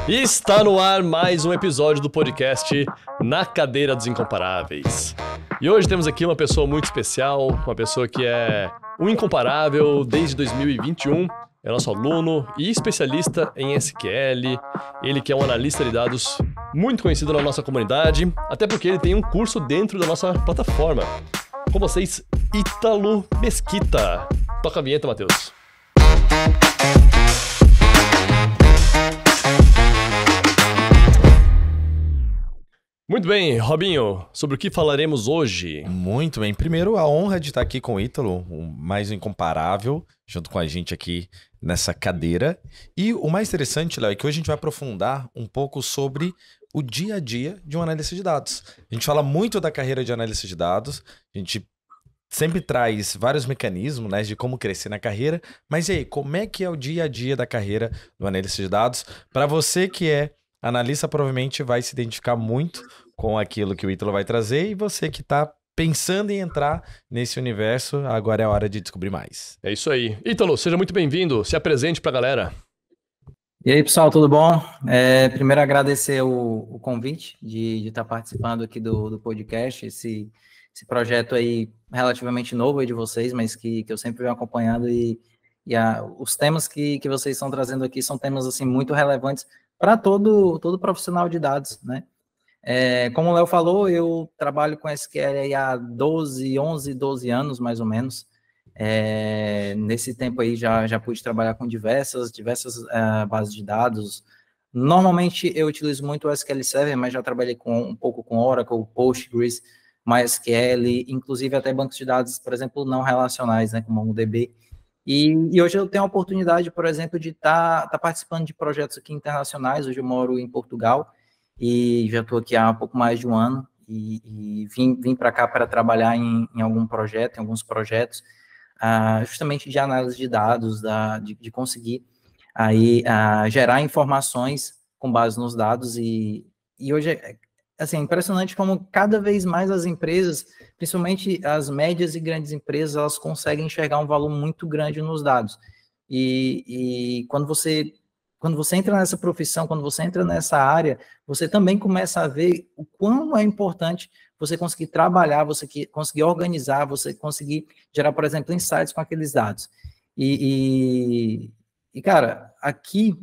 E está no ar mais um episódio do podcast Na Cadeira dos Incomparáveis. E hoje temos aqui uma pessoa muito especial, uma pessoa que é um incomparável desde 2021, é nosso aluno e especialista em SQL, ele que é um analista de dados muito conhecido na nossa comunidade, até porque ele tem um curso dentro da nossa plataforma. Com vocês, Ítalo Mesquita. Toca a vinheta, Matheus. Muito bem, Robinho, sobre o que falaremos hoje? Muito bem. Primeiro, a honra de estar aqui com o Ítalo, o mais incomparável, junto com a gente aqui nessa cadeira. E o mais interessante, Léo, é que hoje a gente vai aprofundar um pouco sobre o dia a dia de um analista de dados. A gente fala muito da carreira de analista de dados, a gente sempre traz vários mecanismos, né, de como crescer na carreira, mas e aí, como é que é o dia a dia da carreira do analista de dados? Para você que é analista, provavelmente vai se identificar muito com aquilo que o Ítalo vai trazer, e você que está pensando em entrar nesse universo, agora é a hora de descobrir mais. É isso aí. Ítalo, seja muito bem-vindo, se apresente para a galera. E aí, pessoal, tudo bom? Primeiro, agradecer o convite de estar participando aqui do podcast, esse projeto aí relativamente novo aí de vocês, mas que eu sempre venho acompanhando, os temas que vocês estão trazendo aqui são temas assim, muito relevantes para todo profissional de dados, né? Como o Léo falou, eu trabalho com SQL aí há 12 anos, mais ou menos. Nesse tempo aí já pude trabalhar com diversas bases de dados. Normalmente eu utilizo muito o SQL Server, mas já trabalhei um pouco com Oracle, Postgres, MySQL, inclusive até bancos de dados, por exemplo, não relacionais, né, como o MongoDB. E hoje eu tenho a oportunidade, por exemplo, de estar participando de projetos aqui internacionais. Hoje eu moro em Portugal e já estou aqui há um pouco mais de um ano e vim para cá para trabalhar em alguns projetos, justamente de análise de dados, de conseguir aí gerar informações com base nos dados. E hoje é assim, impressionante como cada vez mais as empresas, principalmente as médias e grandes empresas, elas conseguem enxergar um valor muito grande nos dados. E quando você entra nessa profissão, quando você entra nessa área, você também começa a ver o quão é importante você conseguir trabalhar, você conseguir organizar, você conseguir gerar, por exemplo, insights com aqueles dados. Cara, aqui,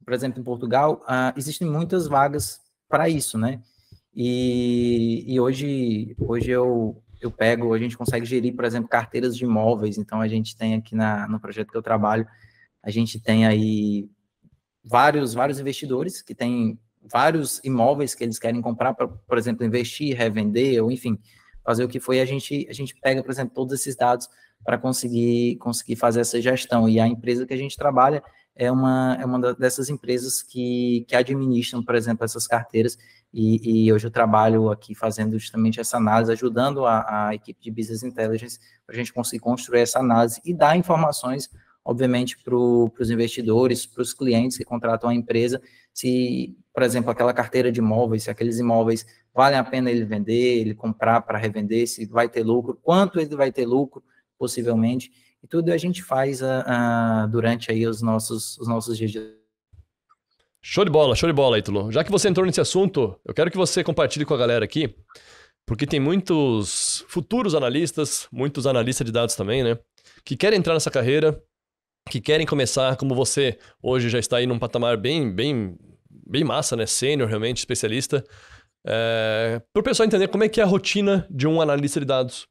por exemplo, em Portugal, existem muitas vagas para isso, né? E hoje a gente consegue gerir, por exemplo, carteiras de imóveis. Então, a gente tem aqui no projeto que eu trabalho, a gente tem aí vários investidores que têm vários imóveis que eles querem comprar para, por exemplo, investir, revender, ou enfim, fazer o que foi. A gente pega, por exemplo, todos esses dados para conseguir fazer essa gestão. E a empresa que a gente trabalha é uma dessas empresas que administram, por exemplo, essas carteiras. E hoje eu trabalho aqui fazendo justamente essa análise, ajudando a equipe de Business Intelligence para a gente conseguir construir essa análise e dar informações, obviamente, para os investidores, para os clientes que contratam a empresa, se, por exemplo, aquela carteira de imóveis, se aqueles imóveis valem a pena ele vender, ele comprar para revender, se vai ter lucro, quanto ele vai ter lucro, possivelmente, e tudo a gente faz durante aí os nossos dias de... Show de bola, Ítalo. Já que você entrou nesse assunto, eu quero que você compartilhe com a galera aqui, porque tem muitos futuros analistas, muitos analistas de dados também, né, que querem entrar nessa carreira, que querem começar, como você hoje já está aí num patamar bem massa, né, sênior, realmente, especialista, para o pessoal entender como é que é a rotina de um analista de dados.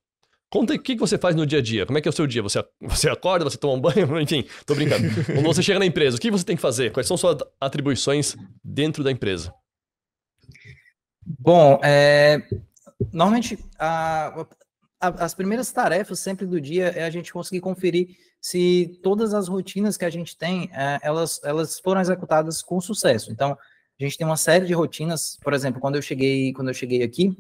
Conta aí o que você faz no dia a dia, como é que é o seu dia? Você acorda, você toma um banho, enfim, tô brincando. Quando você chega na empresa, o que você tem que fazer? Quais são suas atribuições dentro da empresa? Bom, normalmente as primeiras tarefas sempre do dia é a gente conseguir conferir se todas as rotinas que a gente tem, elas foram executadas com sucesso. Então, a gente tem uma série de rotinas. Por exemplo, quando eu cheguei aqui,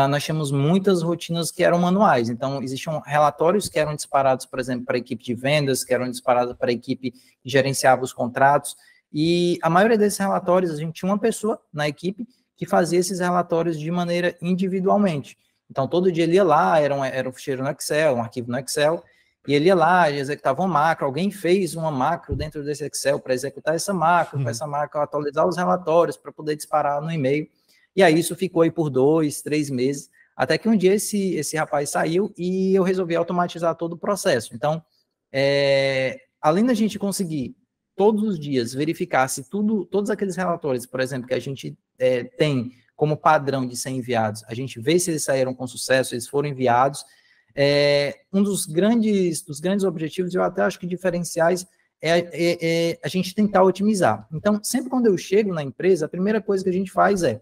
nós tínhamos muitas rotinas que eram manuais. Então, existiam relatórios que eram disparados, por exemplo, para a equipe de vendas, que eram disparados para a equipe que gerenciava os contratos. E a maioria desses relatórios, a gente tinha uma pessoa na equipe que fazia esses relatórios de maneira individualmente. Então, todo dia ele ia lá, era um ficheiro no Excel, um arquivo no Excel, E ele ia lá, executava uma macro, alguém fez uma macro dentro desse Excel para executar essa macro, para essa macro atualizar os relatórios, para poder disparar no e-mail. E aí isso ficou aí por 2, 3 meses, até que um dia esse rapaz saiu e eu resolvi automatizar todo o processo. Então, além da gente conseguir todos os dias verificar se todos aqueles relatórios, por exemplo, que a gente tem como padrão de ser enviados, a gente vê se eles saíram com sucesso, eles foram enviados. Um dos grandes objetivos, eu até acho que diferenciais, é a gente tentar otimizar. Então, sempre quando eu chego na empresa, a primeira coisa que a gente faz é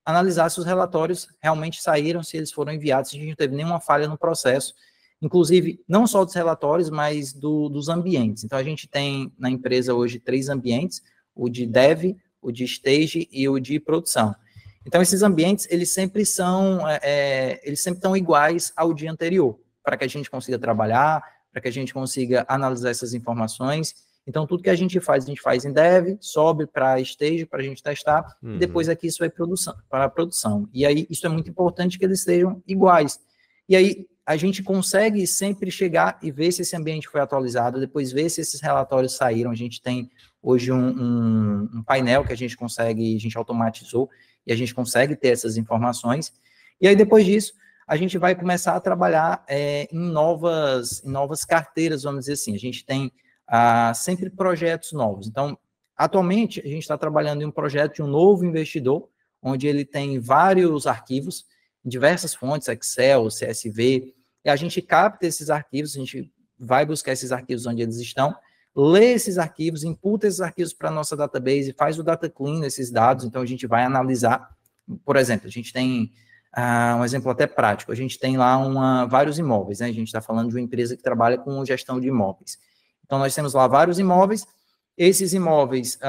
analisar se os relatórios realmente saíram, se eles foram enviados, se a gente não teve nenhuma falha no processo, inclusive não só dos relatórios, mas dos ambientes. Então, a gente tem na empresa hoje 3 ambientes, o de dev, o de stage e o de produção. Então, esses ambientes, eles sempre estão iguais ao dia anterior, para que a gente consiga trabalhar, para que a gente consiga analisar essas informações. Então, tudo que a gente faz em dev, sobe para stage, para a gente testar, e depois aqui isso vai para a produção. E aí, isso é muito importante que eles estejam iguais. E aí, a gente consegue sempre chegar e ver se esse ambiente foi atualizado, depois ver se esses relatórios saíram. A gente tem hoje um painel que a gente automatizou, e a gente consegue ter essas informações. E aí, depois disso, a gente vai começar a trabalhar em novas carteiras, vamos dizer assim. A gente tem sempre projetos novos. Então, atualmente, a gente está trabalhando em um projeto de um novo investidor, onde ele tem vários arquivos, diversas fontes, Excel, CSV, e a gente capta esses arquivos, a gente vai buscar esses arquivos onde eles estão, lê esses arquivos, imputa esses arquivos para a nossa database, faz o data clean desses dados, então a gente vai analisar, por exemplo, a gente tem um exemplo até prático, a gente tem lá vários imóveis, né? A gente está falando de uma empresa que trabalha com gestão de imóveis. Então, nós temos lá vários imóveis, esses imóveis,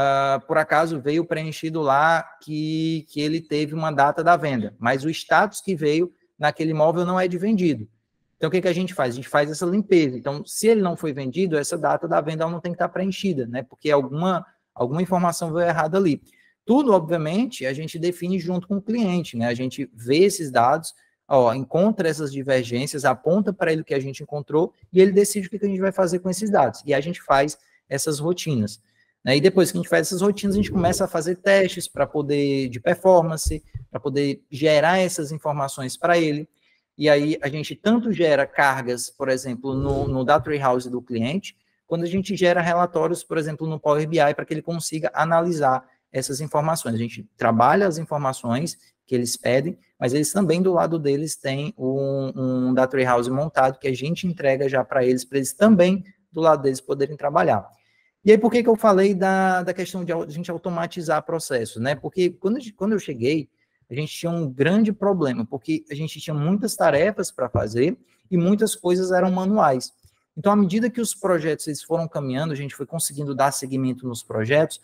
por acaso, veio preenchido lá que ele teve uma data da venda, mas o status que veio naquele imóvel não é de vendido. Então, o que a gente faz? A gente faz essa limpeza. Então, se ele não foi vendido, essa data da venda não tem que estar preenchida, né? Porque alguma informação veio errada ali. Tudo, obviamente, a gente define junto com o cliente, né? A gente vê esses dados, encontra essas divergências, aponta para ele o que a gente encontrou e ele decide o que a gente vai fazer com esses dados. E a gente faz essas rotinas. Né? E depois que a gente faz essas rotinas, a gente começa a fazer testes de performance, para poder gerar essas informações para ele. E aí a gente tanto gera cargas, por exemplo, no Data Warehouse do cliente, quando a gente gera relatórios, por exemplo, no Power BI, para que ele consiga analisar essas informações. A gente trabalha as informações que eles pedem, mas eles também, do lado deles, têm um Data Warehouse montado que a gente entrega já para eles também, do lado deles, poderem trabalhar. E aí, por que eu falei da questão de a gente automatizar processos, né? Porque quando eu cheguei, a gente tinha um grande problema, porque a gente tinha muitas tarefas para fazer e muitas coisas eram manuais. Então, à medida que os projetos eles foram caminhando, a gente foi conseguindo dar seguimento nos projetos,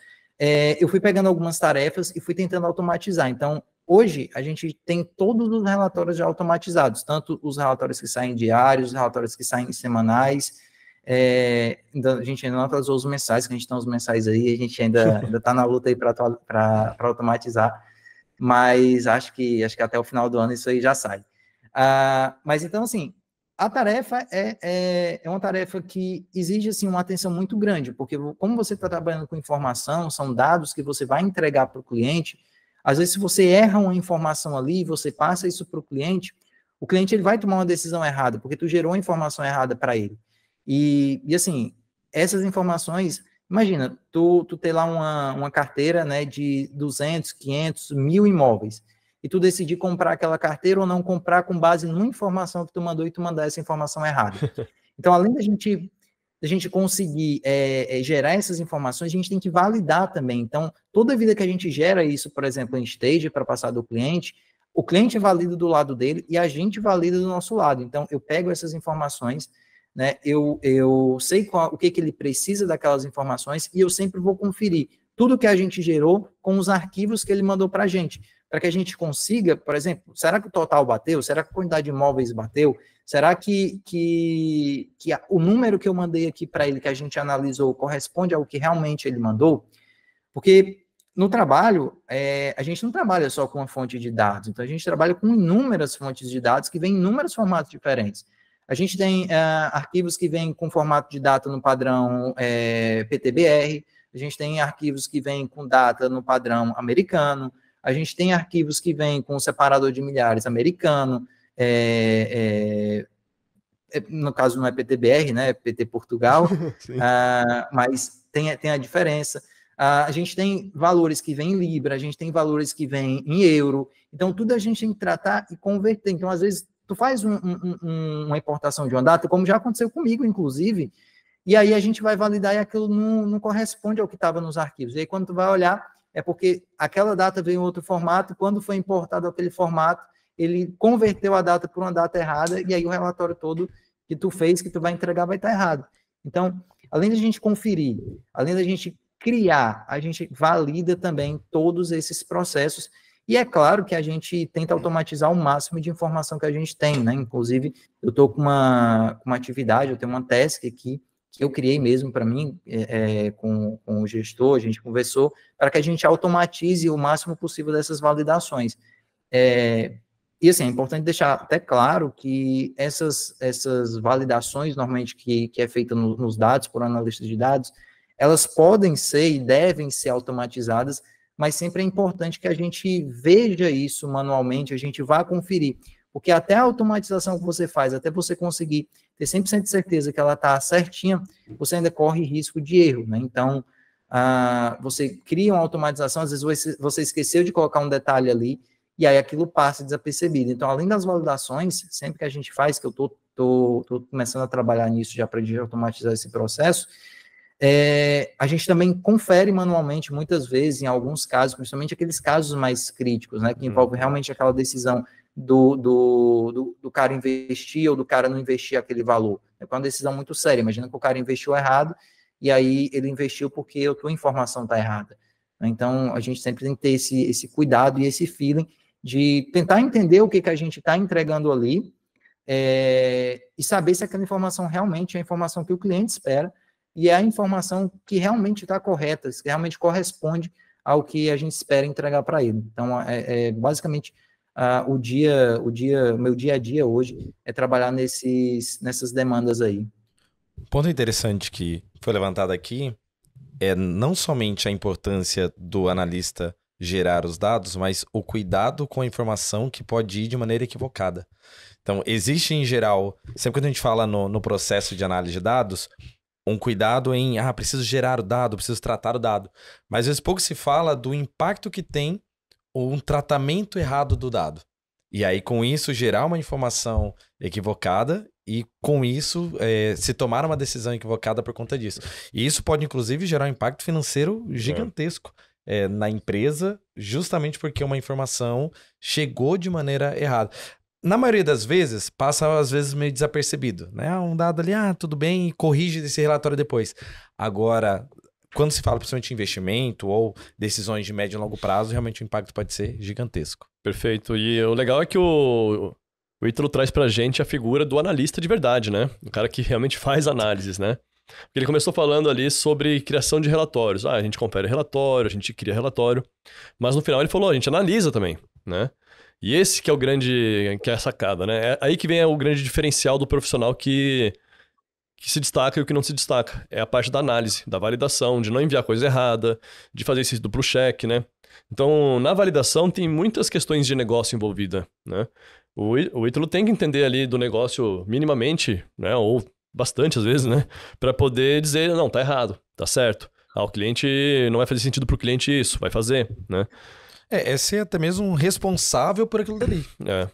eu fui pegando algumas tarefas e fui tentando automatizar. Então, hoje, a gente tem todos os relatórios já automatizados, tanto os relatórios que saem diários, os relatórios que saem semanais. A gente ainda não atualizou os mensais, que a gente tem os mensais aí, a gente ainda está na luta aí para automatizar, mas acho que até o final do ano isso aí já sai. Mas então, assim, a tarefa é uma tarefa que exige, assim, uma atenção muito grande, porque como você está trabalhando com informação, são dados que você vai entregar para o cliente, às vezes se você erra uma informação ali, você passa isso para o cliente ele vai tomar uma decisão errada, porque tu gerou a informação errada para ele. E assim, essas informações, imagina, tu ter lá uma carteira, né, de 200, 500, 1.000 imóveis, e tu decidir comprar aquela carteira ou não comprar com base numa informação que tu mandou e tu mandar essa informação errada. Então, além da gente conseguir gerar essas informações, a gente tem que validar também. Então, toda vida que a gente gera isso, por exemplo, em stage, para passar do cliente, o cliente valida do lado dele e a gente valida do nosso lado. Então, eu pego essas informações, né, eu sei o que ele precisa daquelas informações e eu sempre vou conferir tudo que a gente gerou com os arquivos que ele mandou para a gente que a gente consiga, por exemplo, será que o total bateu? Será que a quantidade de imóveis bateu? Será que o número que eu mandei aqui para ele, que a gente analisou, corresponde ao que realmente ele mandou? Porque no trabalho, a gente não trabalha só com uma fonte de dados, então a gente trabalha com inúmeras fontes de dados que vêm em inúmeros formatos diferentes. A gente tem arquivos que vêm com formato de data no padrão PTBR, a gente tem arquivos que vêm com data no padrão americano, a gente tem arquivos que vêm com separador de milhares americano, no caso não é PTBR, né, é PT Portugal, mas tem a diferença. A gente tem valores que vêm em Libra, a gente tem valores que vêm em euro, então tudo a gente tem que tratar e converter. Então, às vezes, tu faz uma importação de uma data, como já aconteceu comigo, inclusive, e aí a gente vai validar e aquilo não corresponde ao que estava nos arquivos. E aí, quando tu vai olhar, é porque aquela data veio em outro formato, quando foi importado aquele formato, ele converteu a data por uma data errada, e aí o relatório todo que tu fez, que tu vai entregar, vai estar errado. Então, além da gente conferir, além da gente criar, a gente valida também todos esses processos, e é claro que a gente tenta automatizar o máximo de informação que a gente tem, né? Inclusive, eu estou com uma atividade, eu tenho uma task aqui, que eu criei mesmo para mim, com o gestor, a gente conversou, para que a gente automatize o máximo possível dessas validações. E assim, é importante deixar até claro que essas validações, normalmente, que é feita nos dados, por analistas de dados, elas podem ser e devem ser automatizadas, mas sempre é importante que a gente veja isso manualmente, a gente vá conferir, porque até a automatização que você faz, até você conseguir ter 100% de certeza que ela está certinha, você ainda corre risco de erro, né? Então, você cria uma automatização, às vezes você esqueceu de colocar um detalhe ali, e aí aquilo passa desapercebido. Então, além das validações, sempre que a gente faz, que eu tô começando a trabalhar nisso já para automatizar esse processo, a gente também confere manualmente, muitas vezes, em alguns casos, principalmente aqueles casos mais críticos, né, que envolvem realmente aquela decisão do cara investir ou do cara não investir aquele valor. É uma decisão muito séria. Imagina que o cara investiu errado e aí ele investiu porque a tua informação está errada. Então, a gente sempre tem que ter esse cuidado e esse feeling de tentar entender o que a gente está entregando ali e saber se aquela informação realmente é a informação que o cliente espera e é a informação que realmente está correta, que realmente corresponde ao que a gente espera entregar para ele. Então, basicamente, o meu dia a dia hoje é trabalhar nessas demandas aí. Um ponto interessante que foi levantado aqui é não somente a importância do analista gerar os dados, mas o cuidado com a informação que pode ir de maneira equivocada. Então, existe em geral, sempre que a gente fala no processo de análise de dados, um cuidado em, preciso gerar o dado, preciso tratar o dado. Mas às vezes pouco se fala do impacto que tem um tratamento errado do dado. E aí, com isso, gerar uma informação equivocada e, com isso, se tomar uma decisão equivocada por conta disso. E isso pode, inclusive, gerar um impacto financeiro gigantesco na empresa, justamente porque uma informação chegou de maneira errada. Na maioria das vezes, passa às vezes meio desapercebido, né? Um dado ali, tudo bem, e corrige esse relatório depois. Agora, quando se fala principalmente de investimento ou decisões de médio e longo prazo, realmente o impacto pode ser gigantesco. Perfeito. E o legal é que o Ítalo traz pra gente a figura do analista de verdade, né? O cara que realmente faz análises, né? Porque ele começou falando ali sobre criação de relatórios. A gente confere relatório, a gente cria relatório. Mas no final ele falou, a gente analisa também, né? E esse que é o grande, que é a sacada, né? É aí que vem o grande diferencial do profissional que se destaca e o que não se destaca. É a parte da análise, da validação, de não enviar coisa errada, de fazer esse duplo check, né? Então, na validação tem muitas questões de negócio envolvida, né? O Ítalo tem que entender ali do negócio minimamente, né? Ou bastante às vezes, né? Para poder dizer, não, tá errado, tá certo. O cliente, não vai fazer sentido pro cliente isso, vai fazer, né? É ser até mesmo um responsável por aquilo dali.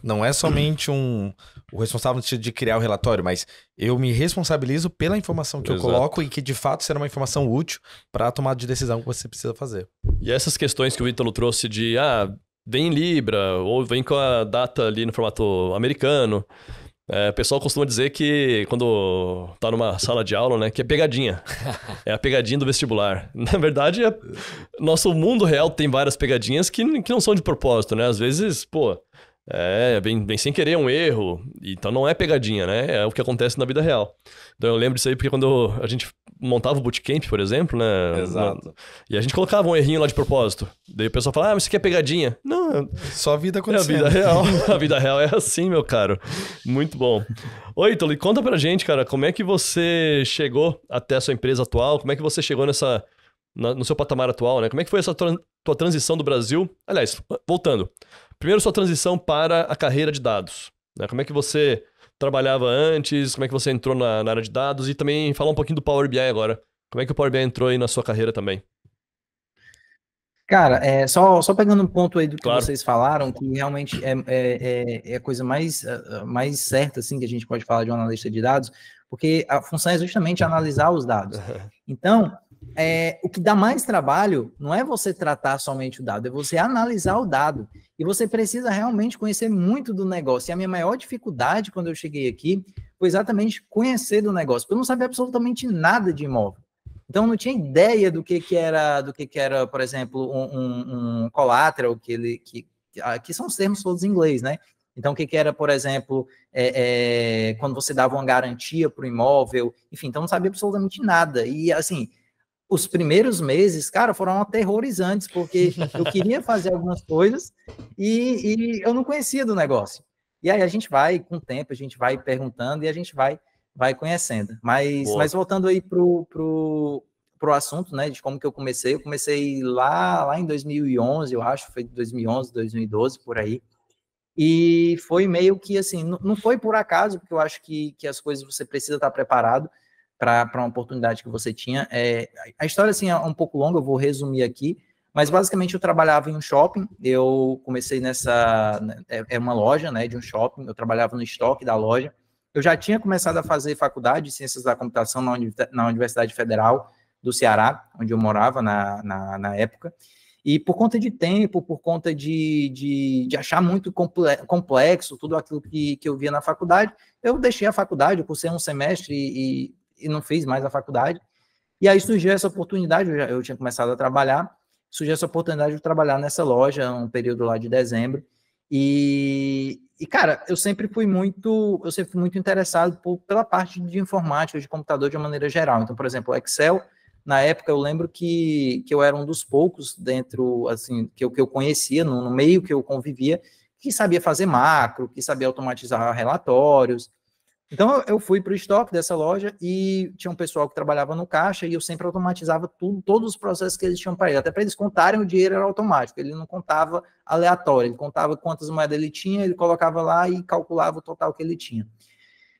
Não é somente o responsável de criar o relatório, mas eu me responsabilizo pela informação que eu coloco e que de fato será uma informação útil para a tomada de decisão que você precisa fazer. E essas questões que o Ítalo trouxe de, vem em Libra, ou vem com a data ali no formato americano. O pessoal costuma dizer que quando tá numa sala de aula, né, que é pegadinha. É a pegadinha do vestibular. Na verdade, nosso mundo real tem várias pegadinhas que não são de propósito, né? Às vezes, Vem sem querer um erro. Então não é pegadinha, né? É o que acontece na vida real. Então eu lembro disso aí porque quando a gente montava o bootcamp, por exemplo, né? Exato. E a gente colocava um errinho lá de propósito. Daí o pessoal fala, mas isso aqui é pegadinha. Não, Só a vida é a acontecendo. vida real. A vida real é assim, meu caro. Muito bom. Oi, Ítalo, conta pra gente, cara, como é que você chegou até a sua empresa atual? Como é que você chegou no seu patamar atual, né? Como é que foi essa tua transição do Brasil? Aliás, voltando. Primeiro, sua transição para a carreira de dados, né? Como é que você trabalhava antes? Como é que você entrou na área de dados? E também falar um pouquinho do Power BI agora. Como é que o Power BI entrou aí na sua carreira também? Cara, só pegando um ponto aí do que Claro. vocês falaram, que realmente é a coisa mais certa, assim, que a gente pode falar de um analista de dados, porque a função é justamente analisar os dados. Então, o que dá mais trabalho não é você tratar somente o dado, é você analisar o dado. E você precisa realmente conhecer muito do negócio. E a minha maior dificuldade quando eu cheguei aqui foi exatamente conhecer do negócio, porque eu não sabia absolutamente nada de imóvel. Então, eu não tinha ideia do que era, por exemplo, um collateral, que são os termos todos em inglês, né? Então, o que era, por exemplo, quando você dava uma garantia para o imóvel, enfim, então não sabia absolutamente nada. E, assim, os primeiros meses, cara, foram aterrorizantes, porque eu queria fazer algumas coisas e eu não conhecia do negócio. E aí a gente vai, com o tempo, a gente vai perguntando e a gente vai conhecendo. Mas voltando aí pro assunto, né, de como que eu comecei lá em 2011, eu acho, foi 2011, 2012, por aí. E foi meio que assim, não foi por acaso, porque eu acho que as coisas você precisa estar preparado para uma oportunidade que você tinha. A história assim é um pouco longa, eu vou resumir aqui, mas basicamente eu trabalhava em um shopping, eu comecei é uma loja, né, de um shopping, eu trabalhava no estoque da loja. Eu já tinha começado a fazer faculdade de Ciências da Computação na Universidade Federal do Ceará, onde eu morava na época. E por conta de tempo, por conta de achar muito complexo tudo aquilo que eu via na faculdade, eu deixei a faculdade, eu cursei um semestre e não fiz mais a faculdade. E aí surgiu essa oportunidade, eu tinha começado a trabalhar, surgiu essa oportunidade de trabalhar nessa loja, um período lá de dezembro. E cara, eu sempre fui muito interessado pela parte de informática, de computador de uma maneira geral. Então, por exemplo, o Excel, na época eu lembro que eu era um dos poucos dentro, assim, que eu conhecia, no meio que eu convivia, que sabia fazer macro, que sabia automatizar relatórios. Então eu fui para o estoque dessa loja e tinha um pessoal que trabalhava no caixa e eu sempre automatizava todos os processos que eles tinham para ele. Até para eles contarem, o dinheiro era automático, ele não contava aleatório, ele contava quantas moedas ele tinha, ele colocava lá e calculava o total que ele tinha.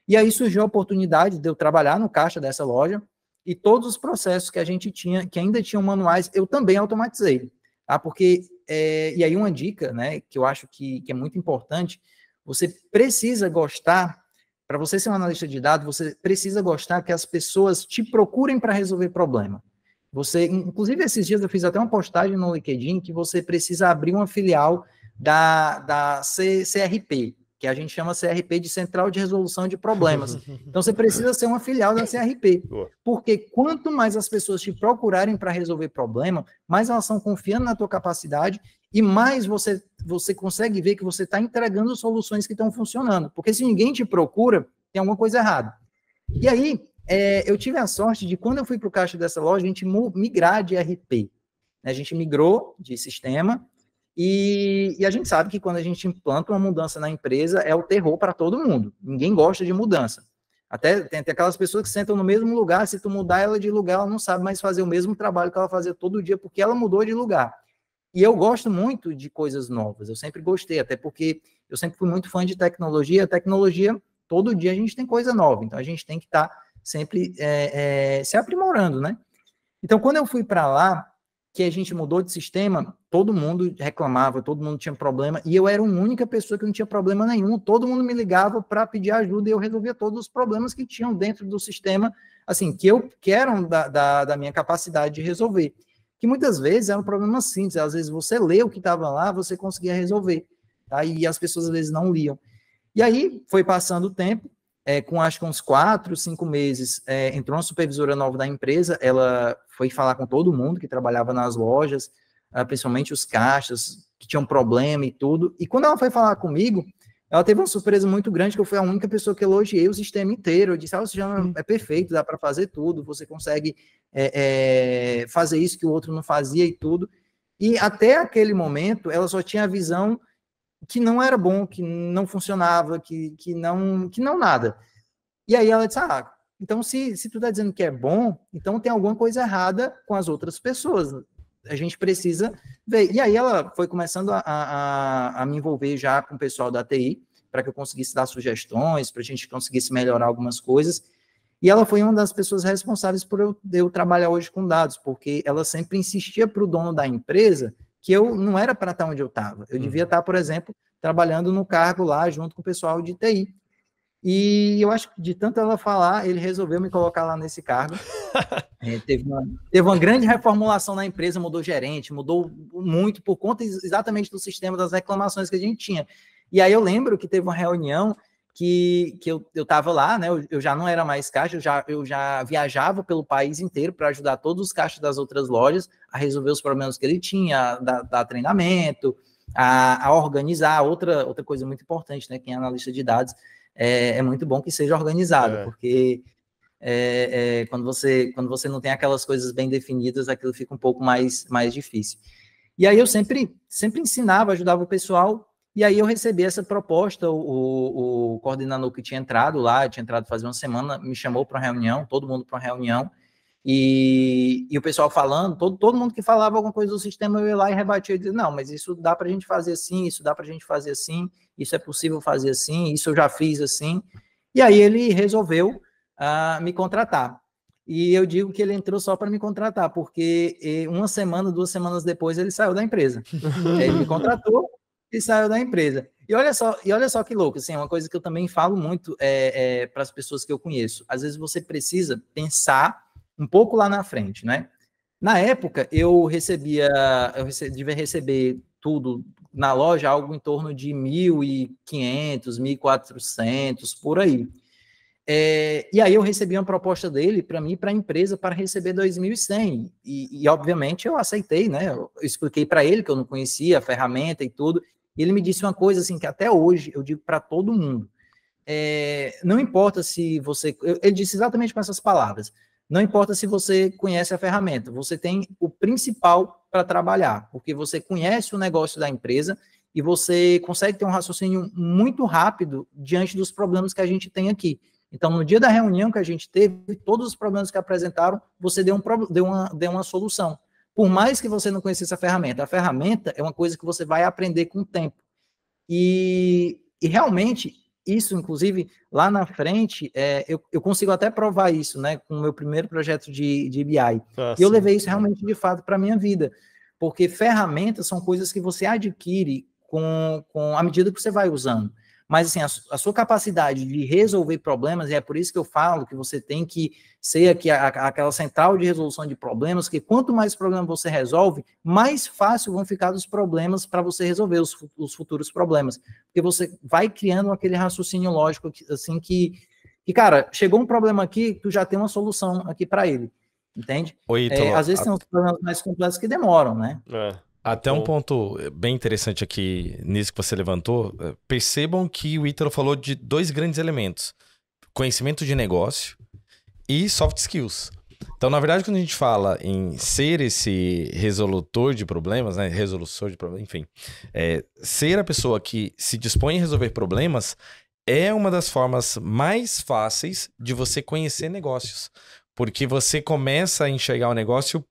E aí surgiu a oportunidade de eu trabalhar no caixa dessa loja e todos os processos que a gente tinha, que ainda tinham manuais, eu também automatizei. Tá? Porque, e aí uma dica, né, que eu acho que é muito importante, você precisa gostar, para você ser um analista de dados, você precisa gostar que as pessoas te procurem para resolver problema. Você, inclusive, esses dias eu fiz até uma postagem no LinkedIn que você precisa abrir uma filial da CRP, que a gente chama CRP de Central de Resolução de Problemas. Então, você precisa ser uma filial da CRP, porque quanto mais as pessoas te procurarem para resolver problema, mais elas estão confiando na tua capacidade e mais você consegue ver que você está entregando soluções que estão funcionando. Porque se ninguém te procura, tem alguma coisa errada. E aí, eu tive a sorte de, quando eu fui para o caixa dessa loja, a gente migrar de RP. A gente migrou de sistema e a gente sabe que quando a gente implanta uma mudança na empresa, é o terror para todo mundo. Ninguém gosta de mudança. Até tem aquelas pessoas que sentam no mesmo lugar, se tu mudar ela de lugar, ela não sabe mais fazer o mesmo trabalho que ela fazia todo dia, porque ela mudou de lugar. E eu gosto muito de coisas novas, eu sempre gostei, até porque eu sempre fui muito fã de tecnologia. A tecnologia, todo dia a gente tem coisa nova, então a gente tem que estar sempre se aprimorando, né? Então, quando eu fui para lá, que a gente mudou de sistema, todo mundo reclamava, todo mundo tinha problema, e eu era a única pessoa que não tinha problema nenhum, todo mundo me ligava para pedir ajuda e eu resolvia todos os problemas que tinham dentro do sistema, assim, que eram da minha capacidade de resolver. Que muitas vezes era um problema simples, às vezes você lê o que estava lá, você conseguia resolver, tá? E as pessoas às vezes não liam. E aí foi passando o tempo, com acho que uns 4, 5 meses, entrou uma supervisora nova da empresa, ela foi falar com todo mundo que trabalhava nas lojas, principalmente os caixas, que tinham problema e tudo. E quando ela foi falar comigo, ela teve uma surpresa muito grande, que eu fui a única pessoa que elogiei o sistema inteiro. Eu disse, o sistema é perfeito, dá para fazer tudo, você consegue fazer isso que o outro não fazia e tudo. E até aquele momento, ela só tinha a visão que não era bom, que não funcionava, que não nada. E aí ela disse, então se tu tá dizendo que é bom, então tem alguma coisa errada com as outras pessoas. A gente precisa ver. E aí ela foi começando a me envolver já com o pessoal da TI, para que eu conseguisse dar sugestões, para a gente conseguisse melhorar algumas coisas. E ela foi uma das pessoas responsáveis por eu trabalhar hoje com dados, porque ela sempre insistia para o dono da empresa que eu não era para estar onde eu estava. Eu devia estar, por exemplo, trabalhando no cargo lá, junto com o pessoal de TI. E eu acho que de tanto ela falar, ele resolveu me colocar lá nesse cargo. Teve uma grande reformulação na empresa, mudou gerente, mudou muito por conta exatamente do sistema das reclamações que a gente tinha. E aí eu lembro que teve uma reunião que eu estava lá, né? Eu já não era mais caixa, eu já viajava pelo país inteiro para ajudar todos os caixas das outras lojas a resolver os problemas que ele tinha, dar treinamento, a organizar. Outra coisa muito importante, né? Quem é analista de dados, é muito bom que seja organizado, porque quando você não tem aquelas coisas bem definidas, aquilo fica um pouco mais difícil. E aí eu sempre ensinava, ajudava o pessoal. E aí eu recebi essa proposta, o coordenador que tinha entrado lá, tinha entrado faz uma semana, me chamou para uma reunião, todo mundo para uma reunião, e o pessoal falando, todo mundo que falava alguma coisa do sistema, eu ia lá e rebatia, e dizia, não, mas isso dá para a gente fazer assim, isso dá para a gente fazer assim, isso é possível fazer assim, isso eu já fiz assim. E aí ele resolveu me contratar. E eu digo que ele entrou só para me contratar, porque uma semana, 2 semanas depois, ele saiu da empresa. Ele me contratou e saiu da empresa. E olha só que louco, assim, uma coisa que eu também falo muito para as pessoas que eu conheço. Às vezes você precisa pensar um pouco lá na frente, né? Na época, eu devia receber tudo na loja, algo em torno de 1.500, 1.400, por aí. E aí eu recebi uma proposta dele para mim, para a empresa, para receber 2.100. E obviamente eu aceitei, né? Eu expliquei para ele que eu não conhecia a ferramenta e tudo. E ele me disse uma coisa assim que até hoje eu digo para todo mundo. Não importa se você... Ele disse exatamente com essas palavras. Não importa se você conhece a ferramenta, você tem o principal para trabalhar, porque você conhece o negócio da empresa e você consegue ter um raciocínio muito rápido diante dos problemas que a gente tem aqui. Então, no dia da reunião que a gente teve, todos os problemas que apresentaram, você deu uma solução. Por mais que você não conhecesse a ferramenta é uma coisa que você vai aprender com o tempo. E realmente, isso, inclusive, lá na frente, eu consigo até provar isso, né, com o meu primeiro projeto de BI. E eu levei isso realmente, de fato, para a minha vida. Porque ferramentas são coisas que você adquire à medida que você vai usando. Mas, assim, a sua capacidade de resolver problemas, e é por isso que eu falo que você tem que ser aqui aquela central de resolução de problemas, que quanto mais problemas você resolve, mais fácil vão ficar os problemas para você resolver os futuros problemas. Porque você vai criando aquele raciocínio lógico, assim, que, cara, chegou um problema aqui, tu já tem uma solução aqui para ele, entende? Às vezes tem uns problemas mais complexos que demoram, né? Até um ponto bem interessante aqui nisso que você levantou, percebam que o Ítalo falou de 2 grandes elementos, conhecimento de negócio e soft skills. Então, na verdade, quando a gente fala em ser esse resolutor de problemas, né, resolutor de problemas, enfim, ser a pessoa que se dispõe a resolver problemas é uma das formas mais fáceis de você conhecer negócios, porque você começa a enxergar o negócio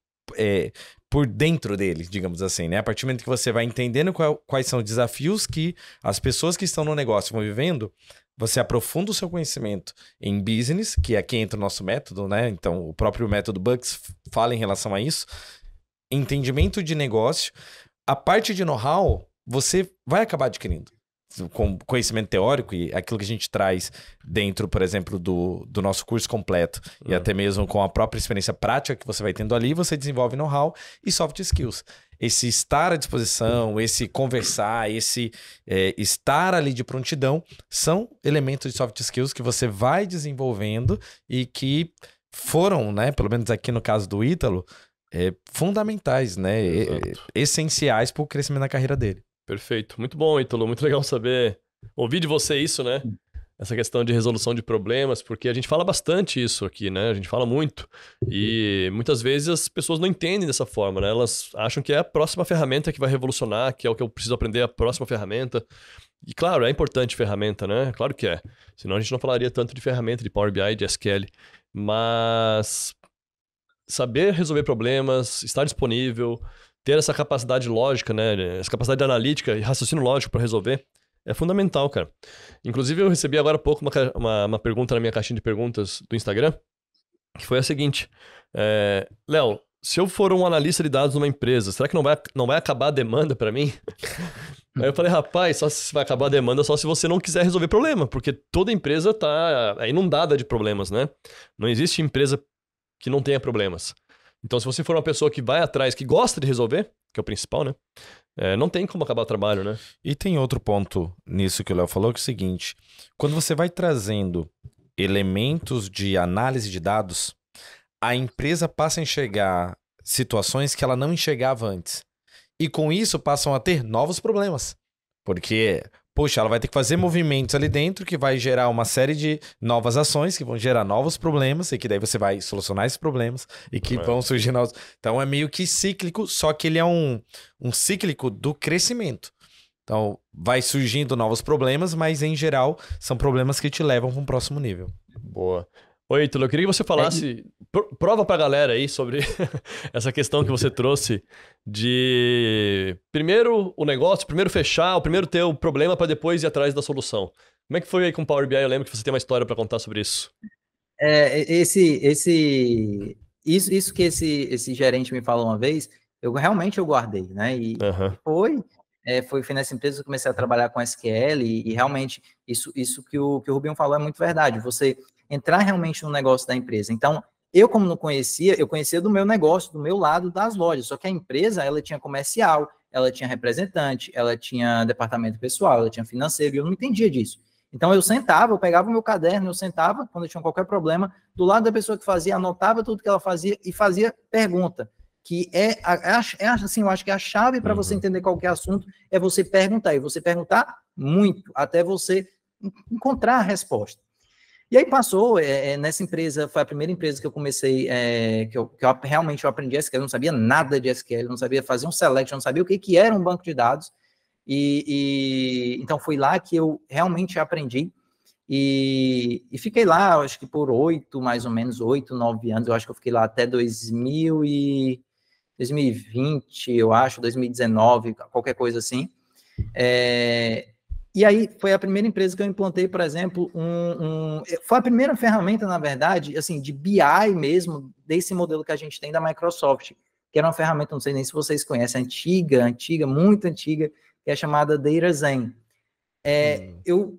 por dentro dele, digamos assim, né? A partir do momento que você vai entendendo quais são os desafios que as pessoas que estão no negócio vão vivendo, você aprofunda o seu conhecimento em business, que é aqui entra o nosso método, né? Então, o próprio método Bucks fala em relação a isso. Entendimento de negócio. A parte de know-how, você vai acabar adquirindo. Com conhecimento teórico e aquilo que a gente traz dentro, por exemplo, do nosso curso completo e até mesmo com a própria experiência prática que você vai tendo ali, você desenvolve know-how e soft skills. Esse estar à disposição, esse conversar, esse estar ali de prontidão são elementos de soft skills que você vai desenvolvendo e que foram, né, pelo menos aqui no caso do Ítalo, fundamentais, né? Essenciais para o crescimento da carreira dele. Perfeito. Muito bom, Ítalo. Muito legal saber, ouvir de você isso, né? Essa questão de resolução de problemas, porque a gente fala bastante isso aqui, né? A gente fala muito. E muitas vezes as pessoas não entendem dessa forma, né? Elas acham que é a próxima ferramenta que vai revolucionar, que é o que eu preciso aprender, a próxima ferramenta. E claro, é importante ferramenta, né? Claro que é. Senão a gente não falaria tanto de ferramenta, de Power BI, de SQL. Mas saber resolver problemas, estar disponível, ter essa capacidade lógica, né? Essa capacidade analítica e raciocínio lógico para resolver é fundamental, cara. Inclusive, eu recebi agora há pouco uma pergunta na minha caixinha de perguntas do Instagram, que foi a seguinte. Léo, se eu for um analista de dados numa empresa, será que não vai acabar a demanda para mim? Aí eu falei, rapaz, só se vai acabar a demanda só se você não quiser resolver problema, porque toda empresa tá inundada de problemas, né? Não existe empresa que não tenha problemas. Então, se você for uma pessoa que vai atrás, que gosta de resolver, que é o principal, né? Não tem como acabar o trabalho, né? E tem outro ponto nisso que o Léo falou, que é o seguinte: quando você vai trazendo elementos de análise de dados, a empresa passa a enxergar situações que ela não enxergava antes. E com isso passam a ter novos problemas. Porque, poxa, ela vai ter que fazer movimentos ali dentro que vai gerar uma série de novas ações que vão gerar novos problemas e que daí você vai solucionar esses problemas e que vão surgir novos. Então é meio que cíclico, só que ele é um cíclico do crescimento. Então vai surgindo novos problemas, mas em geral são problemas que te levam para um próximo nível. Boa. Oi, Ítalo, eu queria que você falasse, prova pra galera aí sobre essa questão que você trouxe de primeiro o negócio, primeiro fechar, primeiro ter o problema para depois ir atrás da solução. Como é que foi aí com o Power BI? Eu lembro que você tem uma história para contar sobre isso. Isso que esse gerente me falou uma vez, eu guardei, né? E foi nessa empresa que eu comecei a trabalhar com SQL e realmente isso que o Rubinho falou é muito verdade. Você entrar realmente no negócio da empresa. Então, eu como não conhecia, eu conhecia do meu negócio, do meu lado das lojas, só que a empresa, ela tinha comercial, ela tinha representante, ela tinha departamento pessoal, ela tinha financeiro, e eu não entendia disso. Então, eu pegava o meu caderno, eu sentava, quando eu tinha qualquer problema, do lado da pessoa que fazia, anotava tudo que ela fazia e fazia pergunta, que assim, eu acho que a chave para você entender qualquer assunto é você perguntar, e você perguntar muito, até você encontrar a resposta. E aí passou, nessa empresa, foi a primeira empresa que eu comecei, que eu realmente aprendi SQL, eu não sabia nada de SQL, não sabia fazer um select, eu não sabia o que era um banco de dados, então foi lá que eu realmente aprendi, e fiquei lá, acho que por 9 anos, eu acho que eu fiquei lá até 2020, eu acho, 2019, qualquer coisa assim, e aí, foi a primeira empresa que eu implantei, por exemplo, foi a primeira ferramenta, na verdade, assim, de BI mesmo, desse modelo que a gente tem da Microsoft, que era uma ferramenta, não sei nem se vocês conhecem, antiga, muito antiga, que é chamada DataZen. Eu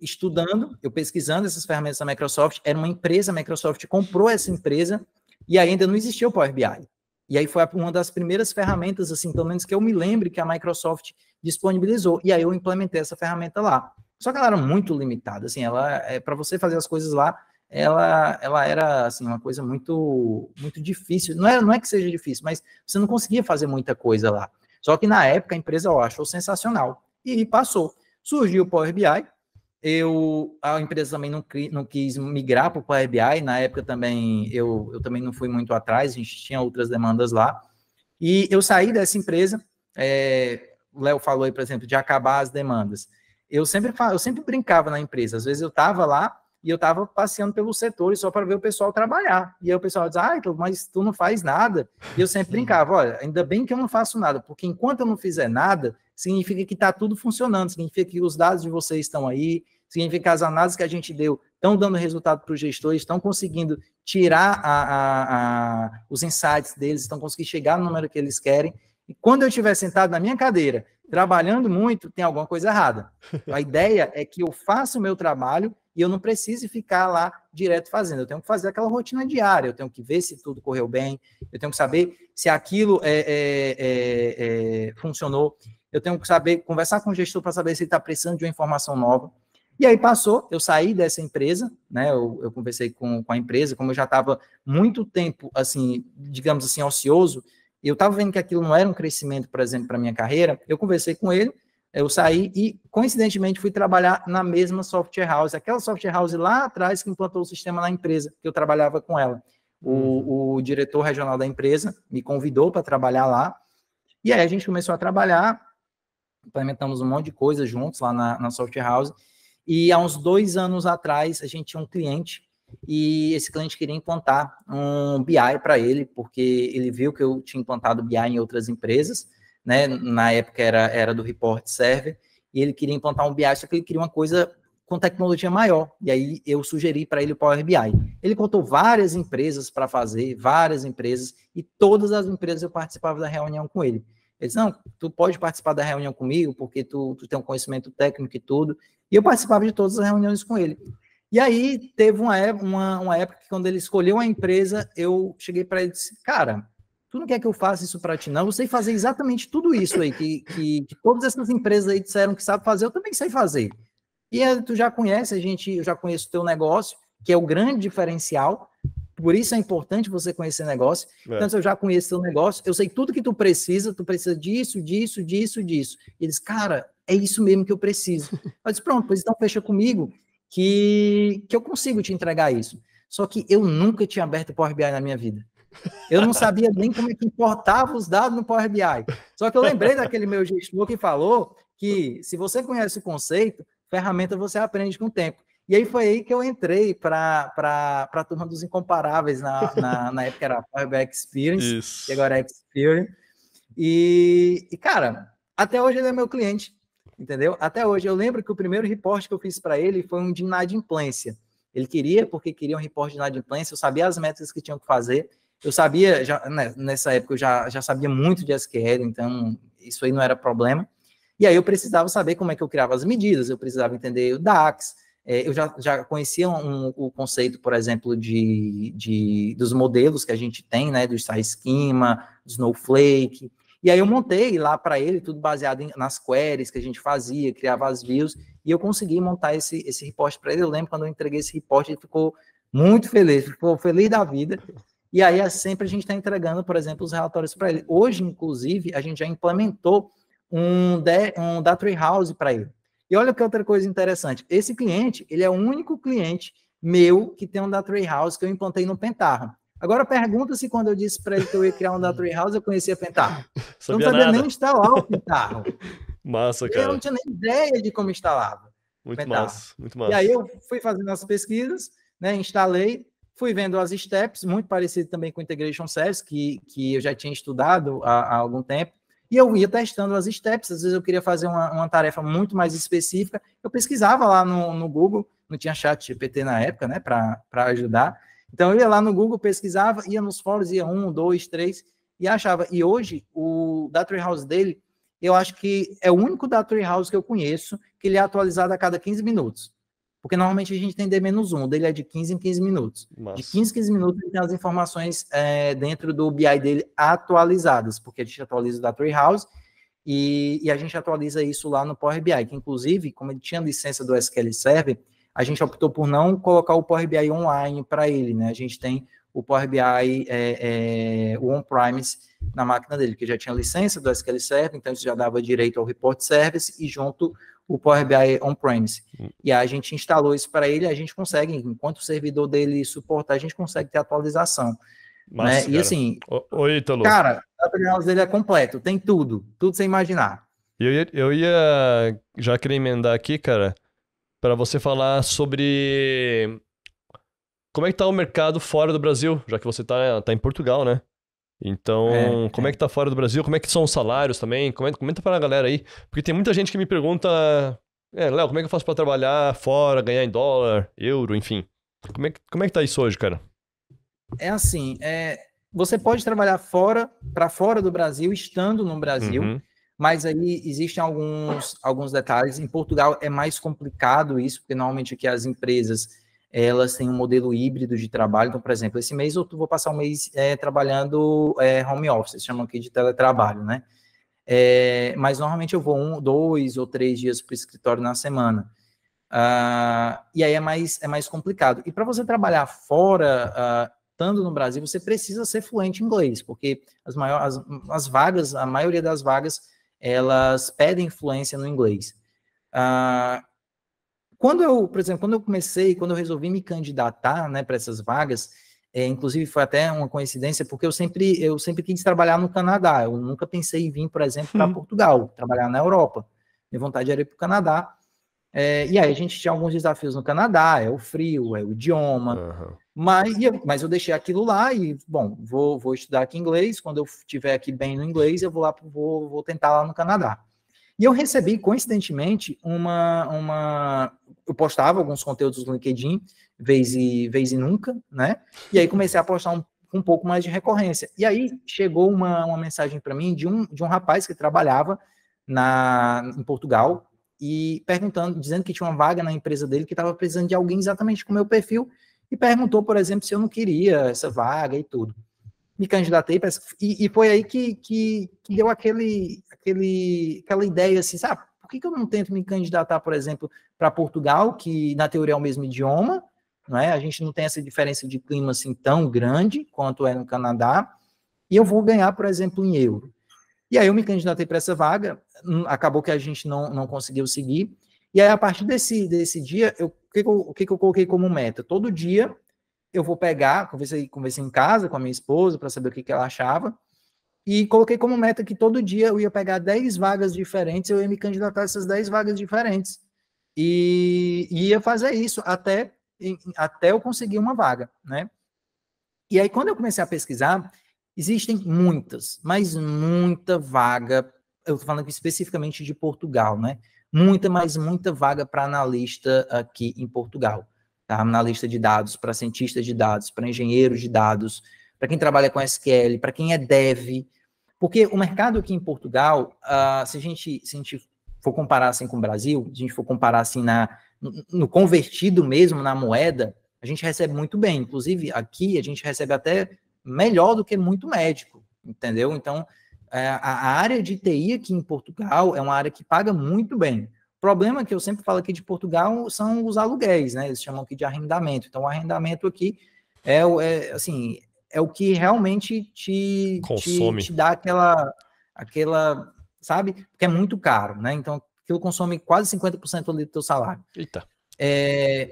pesquisando essas ferramentas da Microsoft, era uma empresa, a Microsoft comprou essa empresa, e ainda não existia o Power BI. E aí foi uma das primeiras ferramentas, assim, pelo menos que eu me lembre, que a Microsoft disponibilizou. E aí eu implementei essa ferramenta lá. Só que ela era muito limitada, assim, para você fazer as coisas lá, ela era, assim, uma coisa muito, muito difícil. Não é que seja difícil, mas você não conseguia fazer muita coisa lá. Só que na época a empresa achou sensacional. E passou. Surgiu o Power BI, a empresa também não quis migrar para o Power BI, na época também eu também não fui muito atrás, a gente tinha outras demandas lá, e eu saí dessa empresa, o Léo falou aí, por exemplo, de acabar as demandas, eu sempre brincava na empresa, às vezes eu estava lá e eu estava passeando pelos setores só para ver o pessoal trabalhar, e aí o pessoal diz, mas tu não faz nada, e eu sempre brincava, olha, ainda bem que eu não faço nada, porque enquanto eu não fizer nada, significa que está tudo funcionando, significa que os dados de vocês estão aí, significa que as análises que a gente deu estão dando resultado para os gestores, estão conseguindo tirar os insights deles, estão conseguindo chegar no número que eles querem. E quando eu estiver sentado na minha cadeira, trabalhando muito, tem alguma coisa errada. A ideia é que eu faça o meu trabalho e eu não precise ficar lá direto fazendo. Eu tenho que fazer aquela rotina diária, eu tenho que ver se tudo correu bem, eu tenho que saber se aquilo funcionou, eu tenho que saber, conversar com o gestor para saber se ele está precisando de uma informação nova. E aí passou, eu saí dessa empresa, né? Eu conversei com a empresa, como eu já estava muito tempo, assim, digamos assim, ocioso, eu estava vendo que aquilo não era um crescimento, por exemplo, para minha carreira, eu conversei com ele, eu saí e, coincidentemente, fui trabalhar na mesma software house, aquela software house lá atrás que implantou o sistema na empresa, que eu trabalhava com ela. O diretor regional da empresa me convidou para trabalhar lá, e aí a gente começou a trabalhar, implementamos um monte de coisa juntos lá na software house, e há uns 2 anos atrás a gente tinha um cliente, e esse cliente queria implantar um BI para ele, porque ele viu que eu tinha implantado BI em outras empresas, né? Na época era do Report Server, e ele queria implantar um BI, só que ele queria uma coisa com tecnologia maior, e aí eu sugeri para ele o Power BI. Ele contou várias empresas para fazer, várias empresas, e todas as empresas eu participava da reunião com ele. Ele disse, não, tu pode participar da reunião comigo, porque tu tem um conhecimento técnico e tudo, e eu participava de todas as reuniões com ele. E aí teve uma época que quando ele escolheu a empresa, eu cheguei para ele e disse, cara, tu não quer que eu faça isso para ti, não? Eu sei fazer exatamente tudo isso aí, que todas essas empresas aí disseram que sabe fazer, eu também sei fazer. E tu já conhece, eu já conheço o teu negócio, que é o grande diferencial, por isso é importante você conhecer negócio. Então, se eu já conheço o teu negócio, eu sei tudo que tu precisa disso, disso, disso, disso. E eles, cara, é isso mesmo que eu preciso. Eu disse, pronto, pois então fecha comigo, que eu consigo te entregar isso. Só que eu nunca tinha aberto o Power BI na minha vida. Eu não sabia nem como é que importava os dados no Power BI. Só que eu lembrei daquele meu gestor que falou que se você conhece o conceito, ferramenta você aprende com o tempo. E aí foi aí que eu entrei para a turma dos incomparáveis, na época era Power BI Experience, Isso. que agora é Experience. E, cara, até hoje ele é meu cliente, entendeu? Até hoje. Eu lembro que o primeiro report que eu fiz para ele foi um de inadimplência. Ele queria, porque queria um report de inadimplência, eu sabia as métricas que tinham que fazer, eu sabia, nessa época eu já sabia muito de SQL, então isso aí não era problema. E aí eu precisava saber como é que eu criava as medidas, eu precisava entender o DAX, eu já conhecia o conceito, por exemplo, dos modelos que a gente tem, né, do Star Schema, do Snowflake, e aí eu montei lá para ele, tudo baseado nas queries que a gente fazia, criava as views, e eu consegui montar esse report para ele. Eu lembro quando eu entreguei esse report, ele ficou muito feliz, ficou feliz da vida. E aí sempre a gente está entregando, por exemplo, os relatórios para ele. Hoje, inclusive, a gente já implementou um Data Warehouse para ele. E olha que outra coisa interessante, esse cliente, ele é o único cliente meu que tem um Data Warehouse que eu implantei no Pentaho. Agora pergunta se quando eu disse para ele que eu ia criar um Data Warehouse, eu conhecia Pentaho. Eu não sabia nem instalar o Pentaho. Massa, cara. Eu não tinha nem ideia de como instalava. Muito massa, muito massa. E aí eu fui fazendo as pesquisas, né, instalei, fui vendo as steps, muito parecido também com o Integration Service, que eu já tinha estudado há algum tempo, e eu ia testando as steps. Às vezes eu queria fazer uma tarefa muito mais específica, eu pesquisava lá no Google, não tinha chat GPT na época, né, para ajudar. Então, eu ia lá no Google, pesquisava, ia nos fóruns, ia 1, 2, 3, e achava. E hoje, o Data Warehouse dele, eu acho que é o único Data Warehouse que eu conheço que ele é atualizado a cada 15 minutos. Porque normalmente a gente tem D-1, o dele é de 15 em 15 minutos. Massa. De 15 em 15 minutos ele tem as informações dentro do BI dele atualizadas, porque a gente atualiza o Data Warehouse e a gente atualiza isso lá no Power BI, que inclusive, como ele tinha licença do SQL Server, a gente optou por não colocar o Power BI online para ele, né? A gente tem o Power BI, o on-premise na máquina dele, que já tinha licença do SQL Server, então isso já dava direito ao Report Service e junto o Power BI on-premise. E aí a gente instalou isso para ele, a gente consegue, enquanto o servidor dele suportar, a gente consegue ter atualização. Massa, né? E assim, Oi, Ítalo. Cara, o Data Warehouse dele é completo, tem tudo sem imaginar. Eu ia já querer emendar aqui, cara, para você falar sobre como é que tá o mercado fora do Brasil, já que você tá em Portugal, né? Então, como é que tá fora do Brasil? Como é que são os salários também? Comenta pra galera aí. Porque tem muita gente que me pergunta, Léo, como é que eu faço pra trabalhar fora, ganhar em dólar, euro, enfim. Como é que tá isso hoje, cara? É assim, você pode trabalhar para fora do Brasil, estando no Brasil, mas aí existem alguns detalhes. Em Portugal é mais complicado isso, porque normalmente aqui as empresas elas têm um modelo híbrido de trabalho. Então, por exemplo, esse mês eu vou passar um mês trabalhando home office, chamam aqui de teletrabalho, né? Mas normalmente eu vou 2 ou 3 dias para o escritório na semana. E aí é mais complicado. E para você trabalhar fora, estando no Brasil, você precisa ser fluente em inglês, porque as vagas, a maioria das vagas, elas pedem fluência no inglês. Por exemplo, quando eu resolvi me candidatar, né, para essas vagas, inclusive foi até uma coincidência, porque eu sempre quis trabalhar no Canadá, eu nunca pensei em vir, por exemplo, para Portugal, trabalhar na Europa. Minha vontade era ir para o Canadá. E aí a gente tinha alguns desafios no Canadá, é o frio, é o idioma, mas eu deixei aquilo lá e, bom, vou estudar aqui inglês, quando eu estiver aqui bem no inglês, eu vou tentar lá no Canadá. E eu recebi, coincidentemente, eu postava alguns conteúdos no LinkedIn, vez e nunca, né? E aí comecei a postar um pouco mais de recorrência. E aí chegou uma mensagem para mim de um rapaz que trabalhava em Portugal, e dizendo que tinha uma vaga na empresa dele que estava precisando de alguém exatamente com o meu perfil, e perguntou, por exemplo, se eu não queria essa vaga e tudo. Me candidatei, e foi aí que deu aquela ideia assim, sabe, por que eu não tento me candidatar, por exemplo, para Portugal, que na teoria é o mesmo idioma, não é? A gente não tem essa diferença de clima assim tão grande quanto é no Canadá, e eu vou ganhar, por exemplo, em euro. E aí eu me candidatei para essa vaga, acabou que a gente não conseguiu seguir, e aí a partir desse dia, o que eu coloquei como meta? Todo dia eu vou pegar, conversei em casa com a minha esposa para saber o que ela achava, e coloquei como meta que todo dia eu ia pegar 10 vagas diferentes, eu ia me candidatar a essas 10 vagas diferentes, e ia fazer isso até eu conseguir uma vaga, né? E aí quando eu comecei a pesquisar, existem muitas, mas muita vaga, eu estou falando aqui especificamente de Portugal, né? Muita vaga para analista aqui em Portugal. Tá? Analista de dados, para cientistas de dados, para engenheiros de dados, para quem trabalha com SQL, para quem é dev. Porque o mercado aqui em Portugal, se a gente for comparar assim com o Brasil, se a gente for comparar assim no convertido mesmo, na moeda, a gente recebe muito bem. Inclusive, aqui a gente recebe até melhor do que muito médico, entendeu? Então, a área de TI aqui em Portugal é uma área que paga muito bem. O problema que eu sempre falo aqui de Portugal são os aluguéis, né? Eles chamam aqui de arrendamento. Então, o arrendamento aqui é o que realmente te dá aquela, sabe? Porque é muito caro, né? Então, aquilo consome quase 50% ali do teu salário. Eita.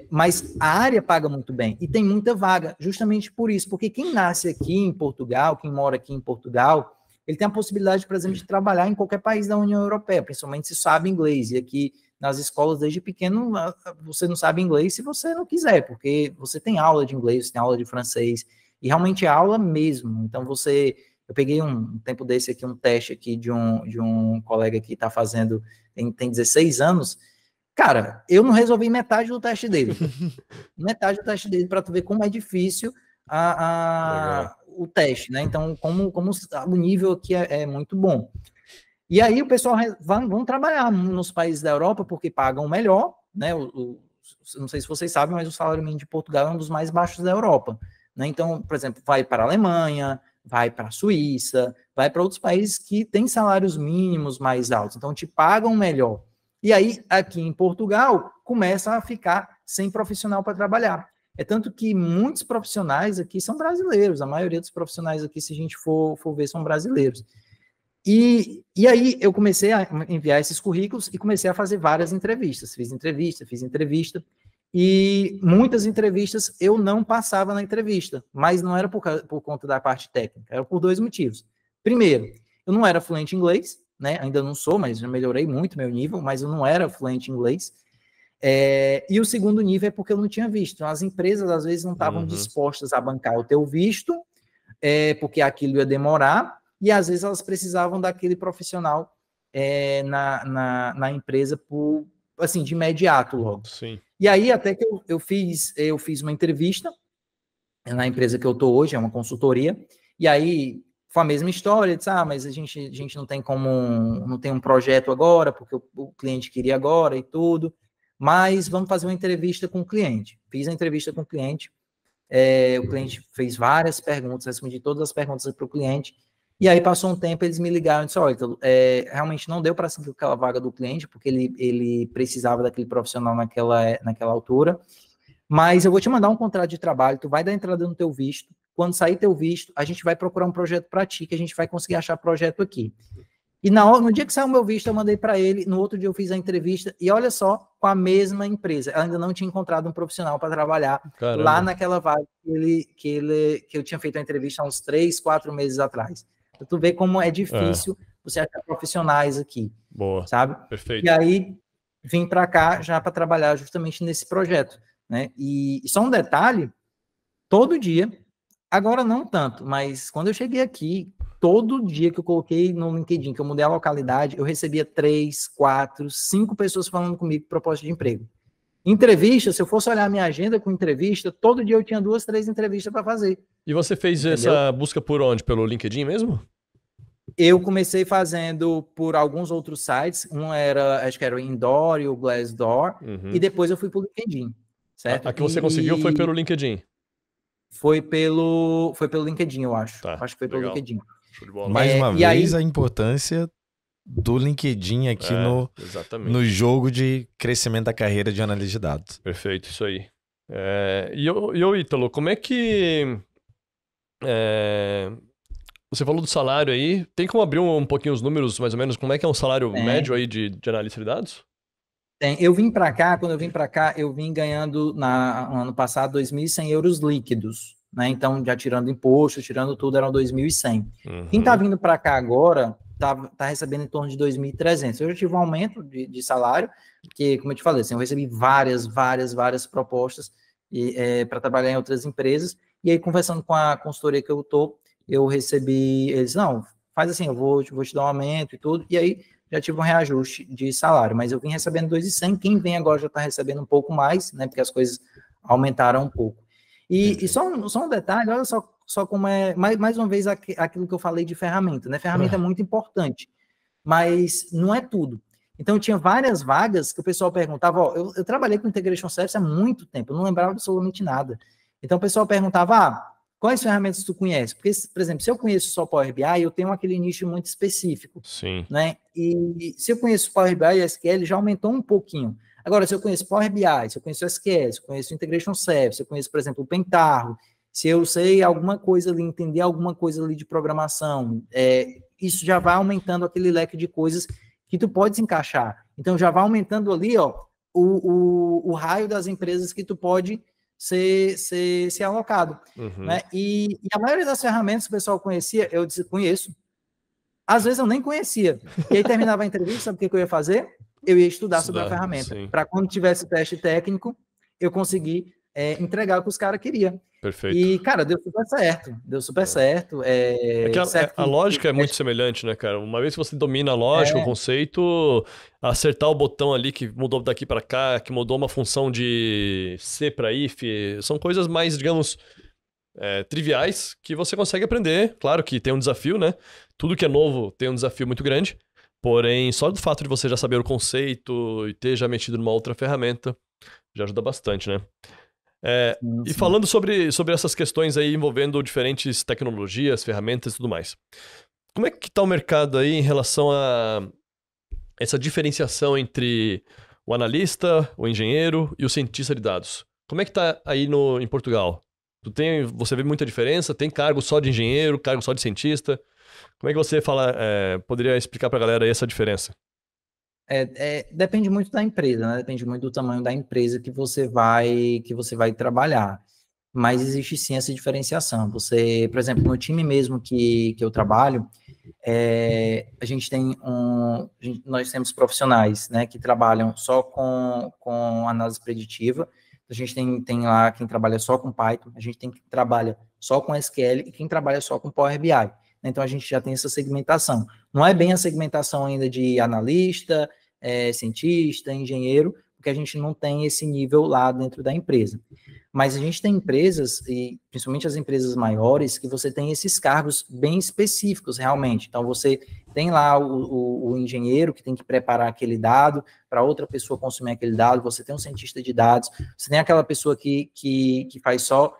Mas a área paga muito bem e tem muita vaga, justamente por isso, porque quem nasce aqui em Portugal, quem mora aqui em Portugal, ele tem a possibilidade, por exemplo, de trabalhar em qualquer país da União Europeia, principalmente se sabe inglês, e aqui nas escolas desde pequeno você não sabe inglês se você não quiser, porque você tem aula de inglês, você tem aula de francês, e realmente é aula mesmo, então eu peguei um tempo desse aqui, um teste aqui de um colega que está fazendo, tem 16 anos. Cara, eu não resolvi metade do teste dele. Metade do teste dele, para tu ver como é difícil o teste, né? Então, como o nível aqui é muito bom. E aí o pessoal vão trabalhar nos países da Europa porque pagam melhor, né? Não sei se vocês sabem, mas o salário mínimo de Portugal é um dos mais baixos da Europa, né? Então, por exemplo, vai para a Alemanha, vai para a Suíça, vai para outros países que têm salários mínimos mais altos, então te pagam melhor. E aí, aqui em Portugal, começa a ficar sem profissional para trabalhar. É tanto que muitos profissionais aqui são brasileiros, a maioria dos profissionais aqui, se a gente for ver, são brasileiros. E aí eu comecei a enviar esses currículos e comecei a fazer várias entrevistas. Fiz entrevista, e muitas entrevistas eu não passava na entrevista, mas não era por conta da parte técnica, era por 2 motivos. Primeiro, eu não era fluente em inglês, né? Ainda não sou, mas já melhorei muito meu nível, mas eu não era fluente em inglês. E o segundo nível é porque eu não tinha visto. Então, as empresas, às vezes, não estavam dispostas a bancar o teu visto, porque aquilo ia demorar, e às vezes elas precisavam daquele profissional na empresa assim, de imediato logo. Sim. E aí, até que eu fiz uma entrevista na empresa que eu estou hoje, é uma consultoria, e aí foi a mesma história, disse, mas a gente não tem não tem um projeto agora, porque o cliente queria agora e tudo, mas vamos fazer uma entrevista com o cliente. Fiz a entrevista com o cliente cliente fez várias perguntas, respondi todas as perguntas para o cliente, e aí passou um tempo, eles me ligaram e disseram, olha, realmente não deu para seguir aquela vaga do cliente, porque ele precisava daquele profissional naquela altura, mas eu vou te mandar um contrato de trabalho, tu vai dar entrada no teu visto, quando sair teu visto, a gente vai procurar um projeto para ti, que a gente vai conseguir achar projeto aqui. E no dia que saiu o meu visto, eu mandei para ele, no outro dia eu fiz a entrevista, e olha só, com a mesma empresa. Ela ainda não tinha encontrado um profissional para trabalhar lá naquela vaga que eu tinha feito a entrevista há uns 3, 4 meses atrás. Então, tu vê como é difícil você achar profissionais aqui. Boa. Sabe? Perfeito. E aí, vim para cá já para trabalhar justamente nesse projeto, né? E só um detalhe, todo dia, agora não tanto, mas quando eu cheguei aqui, todo dia que eu coloquei no LinkedIn, que eu mudei a localidade, eu recebia 3, 4, 5 pessoas falando comigo proposta de emprego. Entrevista, se eu fosse olhar a minha agenda com entrevista, todo dia eu tinha 2, 3 entrevistas para fazer. E você fez essa busca por onde? Pelo LinkedIn mesmo? Eu comecei fazendo por alguns outros sites, acho que era o Indoor e o Glassdoor, e depois eu fui para o LinkedIn, certo? A que você conseguiu foi pelo LinkedIn? Foi pelo LinkedIn, eu acho. Tá, acho que foi pelo LinkedIn. Mais uma vez, a importância do LinkedIn aqui no jogo de crescimento da carreira de analista de dados. Perfeito, isso aí. E eu, Ítalo, como é que... você falou do salário aí. Tem como abrir um pouquinho os números, mais ou menos? Como é que é um salário médio aí de analista de dados? Tem. Quando eu vim para cá, eu vim ganhando no ano passado 2.100 euros líquidos, né? Então, já tirando imposto, tirando tudo, eram 2.100. Quem tá vindo para cá agora tá recebendo em torno de 2.300. Eu já tive um aumento de salário, porque, como eu te falei, assim, eu recebi várias propostas para trabalhar em outras empresas, e aí, conversando com a consultoria que eu recebi, eles, não, faz assim, eu vou te dar um aumento e tudo, e aí já tive um reajuste de salário, mas eu vim recebendo 2.100, quem vem agora já está recebendo um pouco mais, né, porque as coisas aumentaram um pouco. E só um detalhe, olha só como é, mais uma vez, aquilo que eu falei de ferramenta, né, ferramenta é muito importante, mas não é tudo. Então, tinha várias vagas que o pessoal perguntava, eu trabalhei com Integration Service há muito tempo, eu não lembrava absolutamente nada. Então, o pessoal perguntava, quais ferramentas tu conhece? Porque, por exemplo, se eu conheço só Power BI, eu tenho aquele nicho muito específico. Sim. Né? E se eu conheço Power BI e SQL, já aumentou um pouquinho. Agora, se eu conheço Power BI, se eu conheço SQL, se eu conheço Integration Service, se eu conheço, por exemplo, o Pentaho, se eu sei alguma coisa ali, entender alguma coisa ali de programação, isso já vai aumentando aquele leque de coisas que tu podes encaixar. Então, já vai aumentando ali, o raio das empresas que tu pode ser alocado. Né? E a maioria das ferramentas que o pessoal conhecia, eu disse, conheço. Às vezes eu nem conhecia. E aí terminava a entrevista, sabe o que eu ia fazer? Eu ia estudar sobre a ferramenta. Para quando tivesse teste técnico, eu conseguir entregar o que os caras queriam. Perfeito. E, cara, deu super certo. A lógica é muito semelhante, né, cara? Uma vez que você domina a lógica, o conceito, acertar o botão ali que mudou daqui para cá, que mudou uma função de C para if, são coisas mais, digamos, triviais que você consegue aprender. Claro que tem um desafio, né? Tudo que é novo tem um desafio muito grande. Porém, só do fato de você já saber o conceito e ter já mexido numa outra ferramenta, já ajuda bastante, né? Sim. E falando sobre essas questões aí envolvendo diferentes tecnologias, ferramentas e tudo mais. Como é que está o mercado aí em relação a essa diferenciação entre o analista, o engenheiro e o cientista de dados? Como é que está aí em Portugal? Você vê muita diferença? Tem cargo só de engenheiro, cargo só de cientista? Como é que você poderia explicar para a galera aí essa diferença? Depende muito da empresa, né? Depende muito do tamanho da empresa que você vai trabalhar. Mas existe sim essa diferenciação. Você, por exemplo, no time mesmo que eu trabalho, a gente tem nós temos profissionais, né, que trabalham só com análise preditiva. A gente tem lá quem trabalha só com Python, a gente tem quem trabalha só com SQL e quem trabalha só com Power BI. Então, a gente já tem essa segmentação. Não é bem a segmentação ainda de analista, cientista, engenheiro, porque a gente não tem esse nível lá dentro da empresa. Mas a gente tem empresas, e principalmente as empresas maiores, que você tem esses cargos bem específicos, realmente. Então, você tem lá o engenheiro que tem que preparar aquele dado para outra pessoa consumir aquele dado, você tem um cientista de dados, você tem aquela pessoa que faz só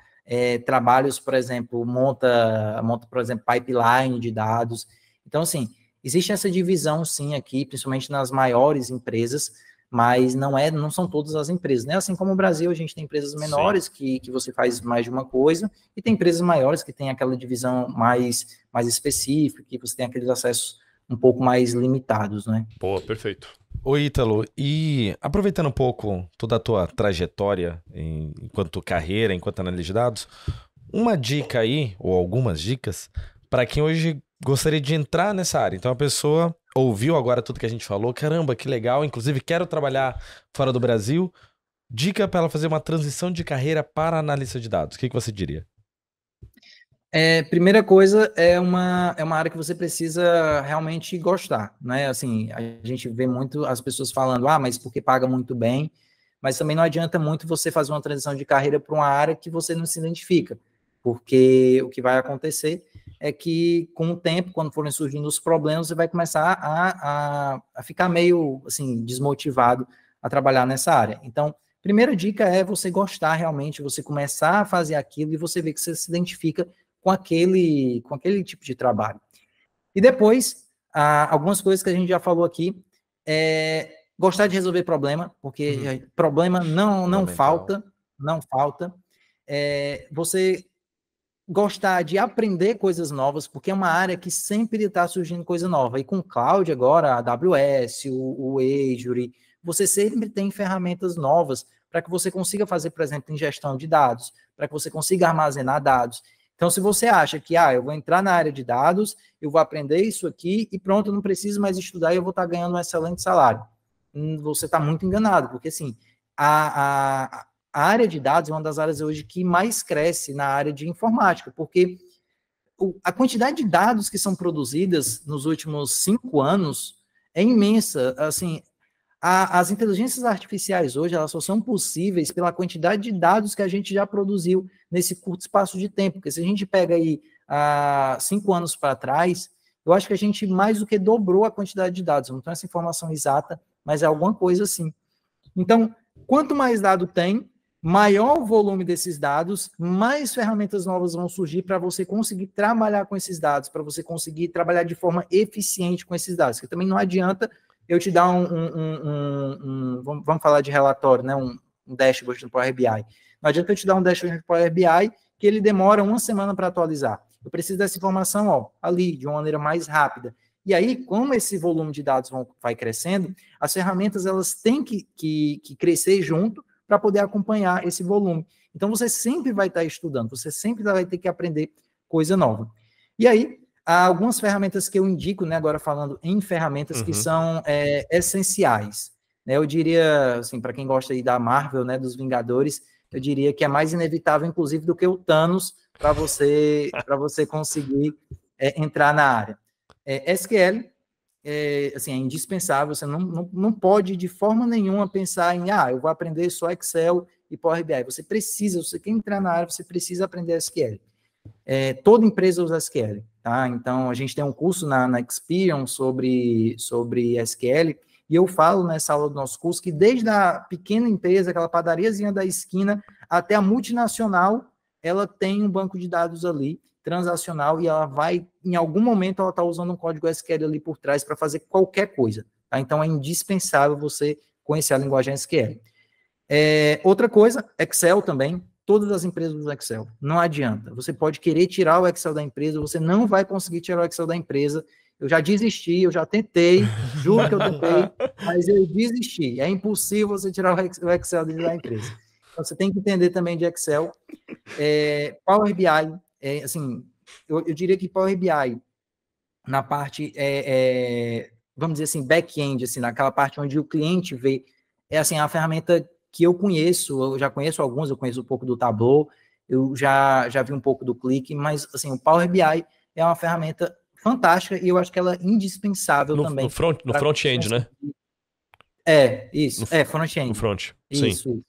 trabalhos, por exemplo, monta, por exemplo, pipeline de dados. Então, assim, existe essa divisão, sim, aqui, principalmente nas maiores empresas, mas não são todas as empresas, né? Assim como o Brasil, a gente tem empresas menores que você faz mais de uma coisa, e tem empresas maiores que tem aquela divisão mais específica, que você tem aqueles acessos um pouco mais limitados, né? Pô, perfeito. Ô, Ítalo, e aproveitando um pouco toda a tua trajetória enquanto carreira, enquanto analista de dados, uma dica aí, ou algumas dicas, para quem hoje gostaria de entrar nessa área. Então a pessoa ouviu agora tudo que a gente falou, caramba, que legal, inclusive quero trabalhar fora do Brasil. Dica para ela fazer uma transição de carreira para analista de dados. O que você diria? Primeira coisa, é uma área que você precisa realmente gostar, né? Assim, a gente vê muito as pessoas falando, mas porque paga muito bem, mas também não adianta muito você fazer uma transição de carreira para uma área que você não se identifica, porque o que vai acontecer é que, com o tempo, quando forem surgindo os problemas, você vai começar a ficar meio, assim, desmotivado a trabalhar nessa área. Então, primeira dica é você gostar realmente, você começar a fazer aquilo e você ver que você se identifica com aquele tipo de trabalho. E depois, algumas coisas que a gente já falou aqui, gostar de resolver problema, porque problema não falta, você gostar de aprender coisas novas, porque é uma área que sempre está surgindo coisa nova. E com o Cloud agora, a AWS, o Azure, você sempre tem ferramentas novas para que você consiga fazer, por exemplo, ingestão de dados, para que você consiga armazenar dados. Então, se você acha que, eu vou entrar na área de dados, eu vou aprender isso aqui e pronto, eu não preciso mais estudar e eu vou estar ganhando um excelente salário. Você está muito enganado, porque, assim, a área de dados é uma das áreas hoje que mais cresce na área de informática, porque a quantidade de dados que são produzidas nos últimos 5 anos é imensa. Assim, as inteligências artificiais hoje, elas só são possíveis pela quantidade de dados que a gente já produziu nesse curto espaço de tempo, porque se a gente pega aí 5 anos para trás, eu acho que a gente mais do que dobrou a quantidade de dados. Eu não tenho essa informação exata, mas é alguma coisa assim. Então, quanto mais dado tem, maior o volume desses dados, mais ferramentas novas vão surgir para você conseguir trabalhar com esses dados, para você conseguir trabalhar de forma eficiente com esses dados, que também não adianta eu te dar vamos falar de relatório, né, um dashboard no Power BI. Não adianta eu te dar um dashboard no Power BI que ele demora 1 semana para atualizar. Eu preciso dessa informação, ali, de uma maneira mais rápida. E aí, como esse volume de dados vai crescendo, as ferramentas elas têm que crescer junto para poder acompanhar esse volume. Então, você sempre vai estar estudando, você sempre vai ter que aprender coisa nova. E aí, há algumas ferramentas que eu indico, né, agora falando em ferramentas que são essenciais. Né, eu diria, assim, para quem gosta aí da Marvel, né, dos Vingadores, eu diria que é mais inevitável, inclusive, do que o Thanos para você conseguir entrar na área. SQL assim, é indispensável, você não pode de forma nenhuma pensar em, eu vou aprender só Excel e Power BI. Você quer entrar na área, você precisa aprender SQL. Toda empresa usa SQL, tá? Então, a gente tem um curso na Experian sobre SQL, e eu falo nessa aula do nosso curso que desde a pequena empresa, aquela padariazinha da esquina, até a multinacional, ela tem um banco de dados ali, transacional, e ela vai, em algum momento, ela está usando um código SQL ali por trás para fazer qualquer coisa, tá? Então, é indispensável você conhecer a linguagem SQL. Outra coisa, Excel também. Todas as empresas usam Excel. Não adianta. Você pode querer tirar o Excel da empresa, você não vai conseguir tirar o Excel da empresa. Eu já desisti, eu já tentei, juro que eu tentei, mas eu desisti. É impossível você tirar o Excel da empresa. Então, você tem que entender também de Excel. Power BI, assim, eu diria que Power BI, na parte, vamos dizer assim, back-end, assim, naquela parte onde o cliente vê, assim, a ferramenta que eu já conheço alguns, eu conheço um pouco do Tableau, eu já vi um pouco do Click, mas, assim, o Power BI é uma ferramenta fantástica e eu acho que ela é indispensável também. No front-end, né? Isso, front-end. No front, isso.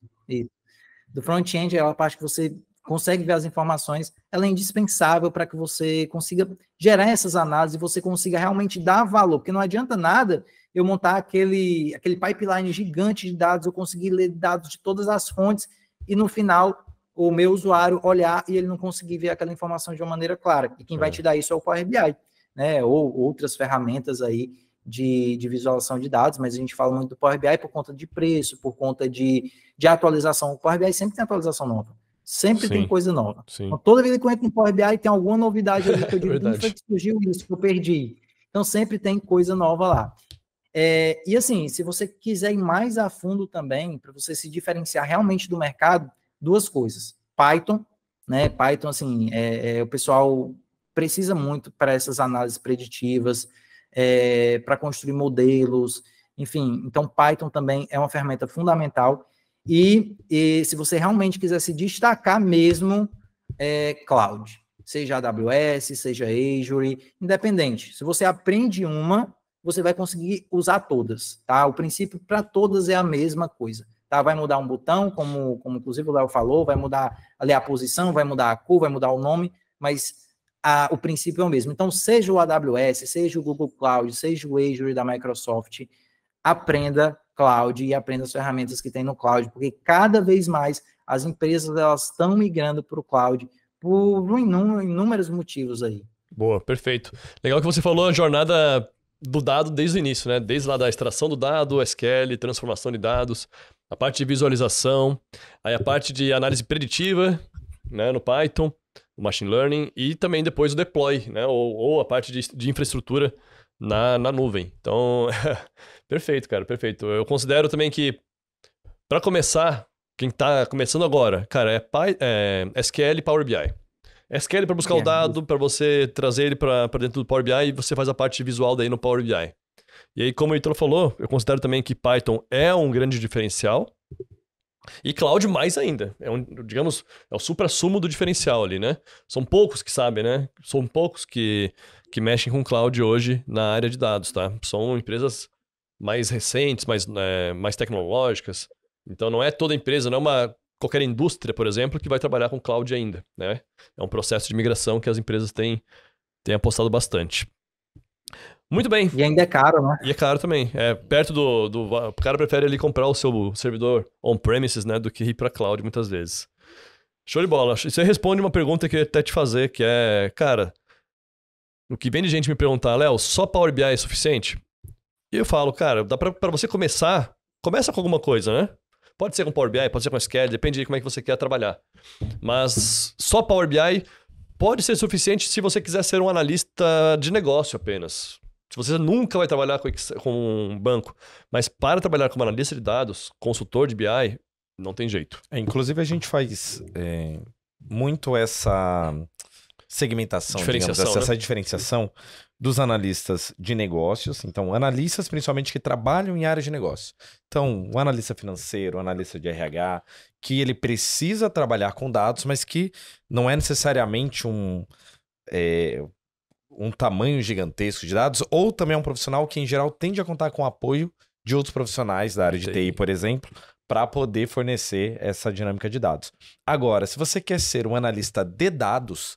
Do front-end é a parte que você consegue ver as informações, ela é indispensável para que você consiga gerar essas análises e você consiga realmente dar valor, porque não adianta nada eu montar aquele pipeline gigante de dados, eu conseguir ler dados de todas as fontes e no final o meu usuário olhar e ele não conseguir ver aquela informação de uma maneira clara. E quem vai te dar isso é o Power BI, né? Ou outras ferramentas aí de visualização de dados, mas a gente fala muito do Power BI por conta de preço, por conta de atualização. O Power BI sempre tem atualização nova. Sempre tem coisa nova. Então, toda vez que eu entro no Power BI, tem alguma novidade ali que eu digo, como foi que surgiu isso, que eu perdi. Então, sempre tem coisa nova lá. E assim, se você quiser ir mais a fundo também, para você se diferenciar realmente do mercado, duas coisas. Python, né? Python, assim, o pessoal precisa muito para essas análises preditivas, para construir modelos, enfim. Então, Python também é uma ferramenta fundamental. E se você realmente quiser se destacar mesmo, cloud, seja AWS, seja Azure, independente. Se você aprende uma, você vai conseguir usar todas, tá? O princípio para todas é a mesma coisa, tá? Vai mudar um botão, como inclusive o Léo falou, vai mudar ali a posição, vai mudar a cor, vai mudar o nome, mas o princípio é o mesmo. Então, seja o AWS, seja o Google Cloud, seja o Azure da Microsoft, aprenda cloud e aprenda as ferramentas que tem no cloud, porque cada vez mais as empresas elas estão migrando para o cloud por inúmeros motivos aí. Boa, perfeito. Legal que você falou a jornada do dado desde o início, né? Desde lá da extração do dado, SQL, transformação de dados, a parte de visualização, aí a parte de análise preditiva, né, no Python, o machine learning e também depois o deploy, né? Ou a parte de infraestrutura na nuvem. Então, perfeito, cara, perfeito. Eu considero também que, para começar, quem está começando agora, cara, é SQL e Power BI. SQL para buscar o dado, para você trazer ele para dentro do Power BI e você faz a parte visual daí no Power BI. E aí, como o Ítalo falou, eu considero também que Python é um grande diferencial e Cloud mais ainda. Digamos, é o supra-sumo do diferencial ali, né? São poucos que sabem, né? São poucos que mexem com Cloud hoje na área de dados, tá? São empresas mais recentes, mais tecnológicas. Então, não é toda empresa, não é qualquer indústria, por exemplo, que vai trabalhar com Cloud ainda, né? É um processo de migração que as empresas têm apostado bastante. Muito bem. E ainda é caro, né? E é caro também. Perto o cara prefere ali comprar o seu servidor on-premises, né, do que ir para Cloud muitas vezes. Show de bola. Você responde uma pergunta que eu ia até te fazer, que é, cara, o que vem de gente me perguntar, Léo, só Power BI é suficiente? E eu falo, cara, dá para você começa com alguma coisa, né? Pode ser com Power BI, pode ser com SQL, depende de como é que você quer trabalhar. Mas só Power BI pode ser suficiente se você quiser ser um analista de negócio apenas. Se você nunca vai trabalhar com um banco, mas para trabalhar como analista de dados, consultor de BI, não tem jeito. Inclusive, a gente faz muito essa segmentação, digamos, essa diferenciação dos analistas de negócios. Então, analistas principalmente que trabalham em áreas de negócio. Então, o analista financeiro, o analista de RH, que ele precisa trabalhar com dados, mas que não é necessariamente um tamanho gigantesco de dados, ou também é um profissional que, em geral, tende a contar com o apoio de outros profissionais da área de TI, por exemplo, para poder fornecer essa dinâmica de dados. Agora, se você quer ser um analista de dados,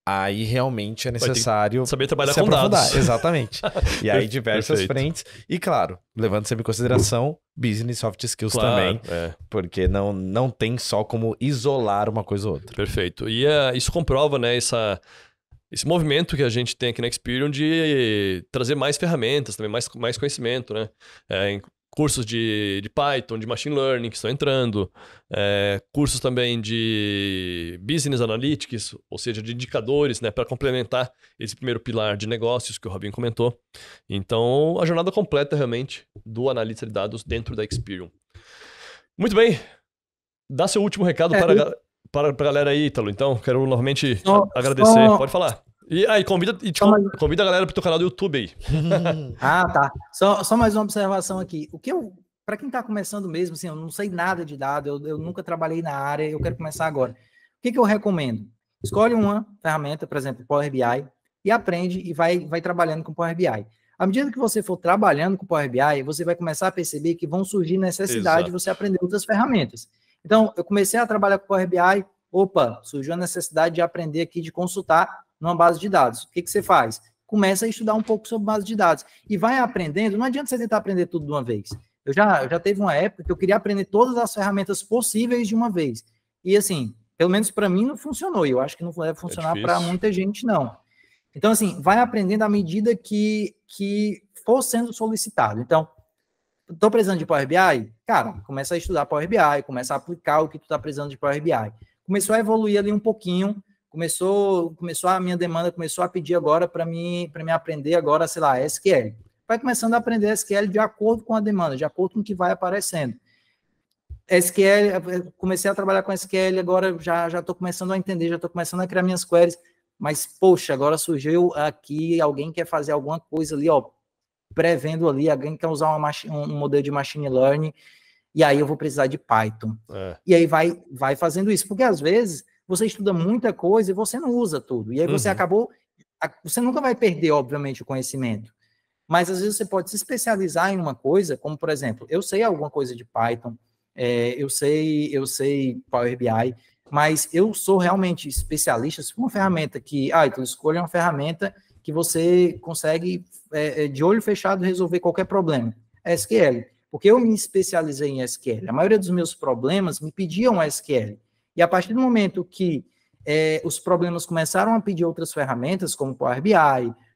aí realmente é necessário saber trabalhar com dados. Exatamente. E aí diversas frentes. E claro, levando sempre em consideração business soft skills também, porque não tem só como isolar uma coisa ou outra. Perfeito. E isso comprova, né, esse movimento que a gente tem aqui na Experian de trazer mais ferramentas, também mais conhecimento, né? Em cursos de Python, de Machine Learning que estão entrando, cursos também de Business Analytics, ou seja, de indicadores, né, para complementar esse primeiro pilar de negócios que o Robinho comentou. Então, a jornada completa realmente do analista de dados dentro da Experian. Muito bem. Dá seu último recado para a galera aí, Ítalo. Então, quero novamente agradecer. Pode falar. E convida a galera para o teu canal do YouTube aí. Tá. Só mais uma observação aqui. Para quem está começando mesmo, assim, eu não sei nada de dados, eu nunca trabalhei na área, eu quero começar agora. O que eu recomendo? Escolhe uma ferramenta, por exemplo, Power BI, e aprende e vai trabalhando com Power BI. À medida que você for trabalhando com Power BI, você vai começar a perceber que vão surgir necessidade de você aprender outras ferramentas. Então, eu comecei a trabalhar com Power BI, surgiu a necessidade de aprender aqui, de consultar numa base de dados. O que você faz? Começa a estudar um pouco sobre base de dados e vai aprendendo. Não adianta você tentar aprender tudo de uma vez. Eu já teve uma época que eu queria aprender todas as ferramentas possíveis de uma vez. E assim, pelo menos para mim não funcionou. E eu acho que não deve funcionar para muita gente, não. Então, assim, vai aprendendo à medida que for sendo solicitado. Então, estou precisando de Power BI? Cara, começa a estudar Power BI, começa a aplicar o que tu está precisando de Power BI. Começou a evoluir ali um pouquinho, começou a minha demanda, começou a pedir agora para mim aprender agora, sei lá, SQL. Vai começando a aprender SQL de acordo com a demanda, de acordo com o que vai aparecendo. SQL, comecei a trabalhar com SQL, agora já estou começando a entender, já estou começando a criar minhas queries, mas, poxa, agora surgiu aqui, alguém quer fazer alguma coisa ali, ó, prevendo ali, alguém quer usar um modelo de machine learning, e aí eu vou precisar de Python. E aí vai fazendo isso, porque às vezes você estuda muita coisa e você não usa tudo, e aí você você nunca vai perder, obviamente, o conhecimento, mas às vezes você pode se especializar em uma coisa, como, por exemplo, eu sei alguma coisa de Python, eu sei Power BI, mas eu sou realmente especialista, se for uma ferramenta que, então escolha uma ferramenta que você consegue, de olho fechado, resolver qualquer problema. SQL, porque eu me especializei em SQL. A maioria dos meus problemas me pediam SQL. E a partir do momento que os problemas começaram a pedir outras ferramentas, como Power BI,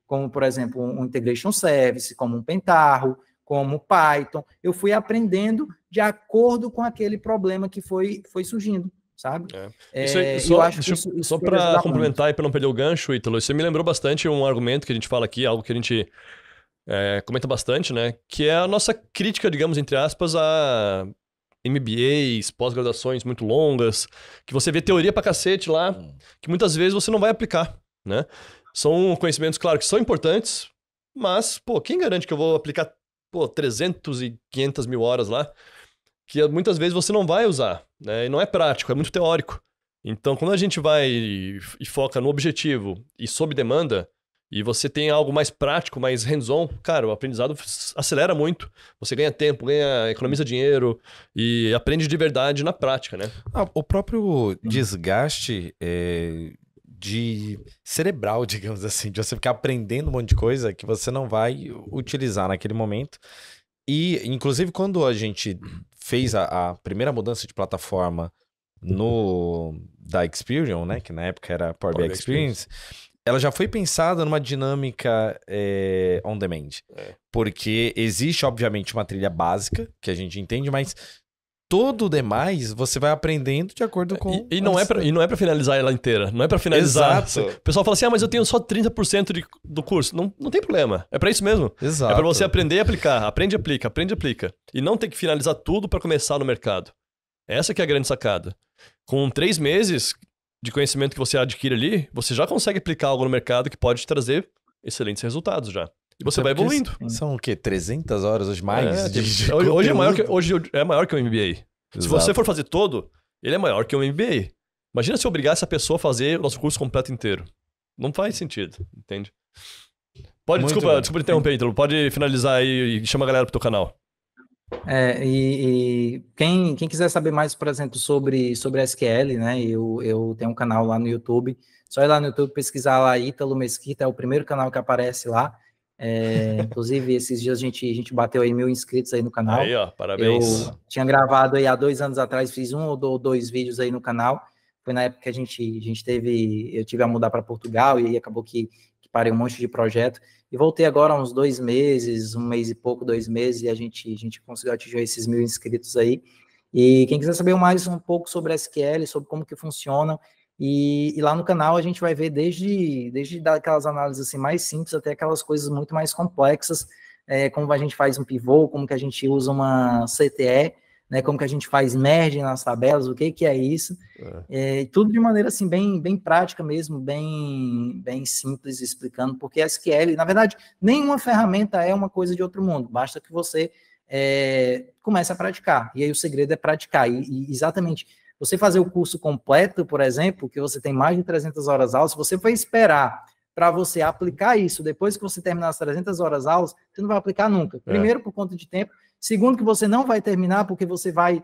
como, por exemplo, um Integration Service, como um Pentaho, como Python, eu fui aprendendo de acordo com aquele problema que foi surgindo, sabe? Só para complementar e para não perder o gancho, Ítalo, você me lembrou bastante um argumento que a gente fala aqui, algo que a gente comenta bastante, né? Que é a nossa crítica, digamos, entre aspas, a MBAs, pós-graduações muito longas, que você vê teoria pra cacete lá, que muitas vezes você não vai aplicar, né? São conhecimentos, claro, que são importantes, mas, quem garante que eu vou aplicar 300 e 500 mil horas lá, que muitas vezes você não vai usar, né? E não é prático, é muito teórico. Então, quando a gente vai e foca no objetivo e sob demanda, e você tem algo mais prático, mais hands-on, cara, o aprendizado acelera muito. Você ganha tempo, economiza dinheiro e aprende de verdade na prática, né? O próprio desgaste de cerebral, digamos assim, de você ficar aprendendo um monte de coisa que você não vai utilizar naquele momento. E, inclusive, quando a gente fez a primeira mudança de plataforma da Experian, né, que na época era Power BI Experience, ela já foi pensada numa dinâmica on demand. Porque existe, obviamente, uma trilha básica, que a gente entende, mas todo o demais você vai aprendendo de acordo com... E não é pra finalizar ela inteira. Não é pra finalizar. Exato. O pessoal fala assim, mas eu tenho só 30% do curso. Não tem problema. É pra isso mesmo. Exato. É pra você aprender e aplicar. Aprende, aplica, aprende, aplica. E não ter que finalizar tudo pra começar no mercado. Essa que é a grande sacada. Com 3 meses de conhecimento que você adquire ali, você já consegue aplicar algo no mercado que pode te trazer excelentes resultados já. E você vai evoluindo. São o quê? 300 hoje mais? Hoje é maior que o MBA. Exato. Se você for fazer todo, ele é maior que o MBA. Imagina se eu obrigasse a pessoa a fazer o nosso curso completo inteiro. Não faz sentido, entende? Desculpa interromper, Ítalo. Pode finalizar aí e chama a galera pro teu canal. E quem quiser saber mais, por exemplo, sobre SQL, né? Eu tenho um canal lá no YouTube. Só ir lá no YouTube, pesquisar lá Ítalo Mesquita, é o primeiro canal que aparece lá. Inclusive, esses dias a gente bateu aí 1000 inscritos aí no canal. Aí, ó, parabéns. Eu tinha gravado aí há 2 anos atrás, fiz 1 ou 2 vídeos aí no canal. Foi na época que eu tive a mudar para Portugal e aí acabou que parei um monte de projeto. E voltei agora há uns 2 meses, 1 mês e pouco, 2 meses, e a gente conseguiu atingir esses 1000 inscritos aí. E quem quiser saber mais um pouco sobre SQL, sobre como que funciona, e lá no canal a gente vai ver desde aquelas análises assim, mais simples até aquelas coisas muito mais complexas, como a gente faz um pivô, como que a gente usa uma CTE, né, como que a gente faz merge nas tabelas, o que é isso, tudo de maneira assim, bem prática mesmo, bem simples, explicando, porque SQL, na verdade, nenhuma ferramenta é uma coisa de outro mundo, basta que você comece a praticar, e aí o segredo é praticar, e exatamente, você fazer o curso completo, por exemplo, que você tem mais de 300 horas aulas, se você for esperar para você aplicar isso, depois que você terminar as 300 horas aulas, você não vai aplicar nunca. Primeiro, por conta de tempo. Segundo, que você não vai terminar, porque você vai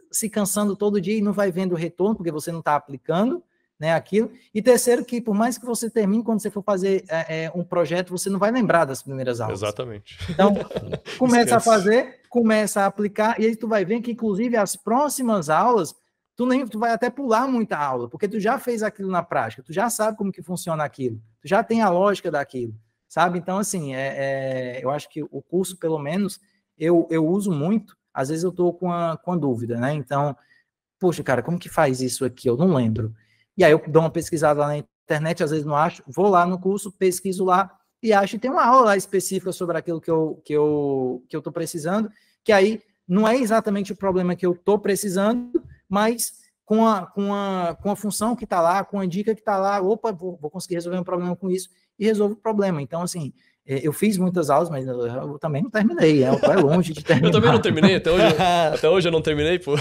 se cansando todo dia e não vai vendo o retorno, porque você não está aplicando, né, aquilo. E terceiro, que por mais que você termine, quando você for fazer um projeto, você não vai lembrar das primeiras aulas. Exatamente. Então, começa a fazer, começa a aplicar, e aí tu vai ver que, inclusive, as próximas aulas, tu vai até pular muita aula, porque tu já fez aquilo na prática, tu já sabe como que funciona aquilo, tu já tem a lógica daquilo. sabe? Então, assim, eu acho que o curso, pelo menos, eu uso muito, às vezes eu estou com a dúvida, né? Então, poxa, cara, como que faz isso aqui? Eu não lembro. E aí eu dou uma pesquisada lá na internet, às vezes não acho, vou lá no curso, pesquiso lá e acho que tem uma aula lá específica sobre aquilo que eu estou precisando, que aí não é exatamente o problema que eu estou precisando, mas com a função que está lá, com a dica que está lá, opa, vou conseguir resolver um problema com isso e resolvo o problema. Então, assim, eu fiz muitas aulas, mas eu também não terminei, é longe de terminar. Eu também não terminei, até hoje eu não terminei, pô.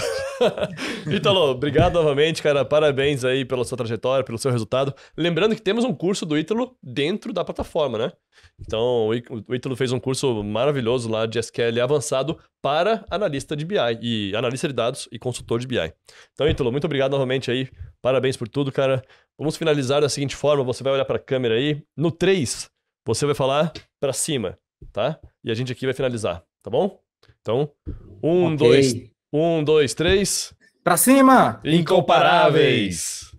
Ítalo, obrigado novamente, cara, parabéns aí pela sua trajetória, pelo seu resultado. Lembrando que temos um curso do Ítalo dentro da plataforma, né? Então, o Ítalo fez um curso maravilhoso lá de SQL avançado para analista de BI, e analista de dados e consultor de BI. Então, Ítalo, muito obrigado novamente aí, parabéns por tudo, cara. Vamos finalizar da seguinte forma, você vai olhar para a câmera aí, no 3... você vai falar pra cima, tá? E a gente aqui vai finalizar, tá bom? Então, 1, 2, 3. Pra cima! Incomparáveis!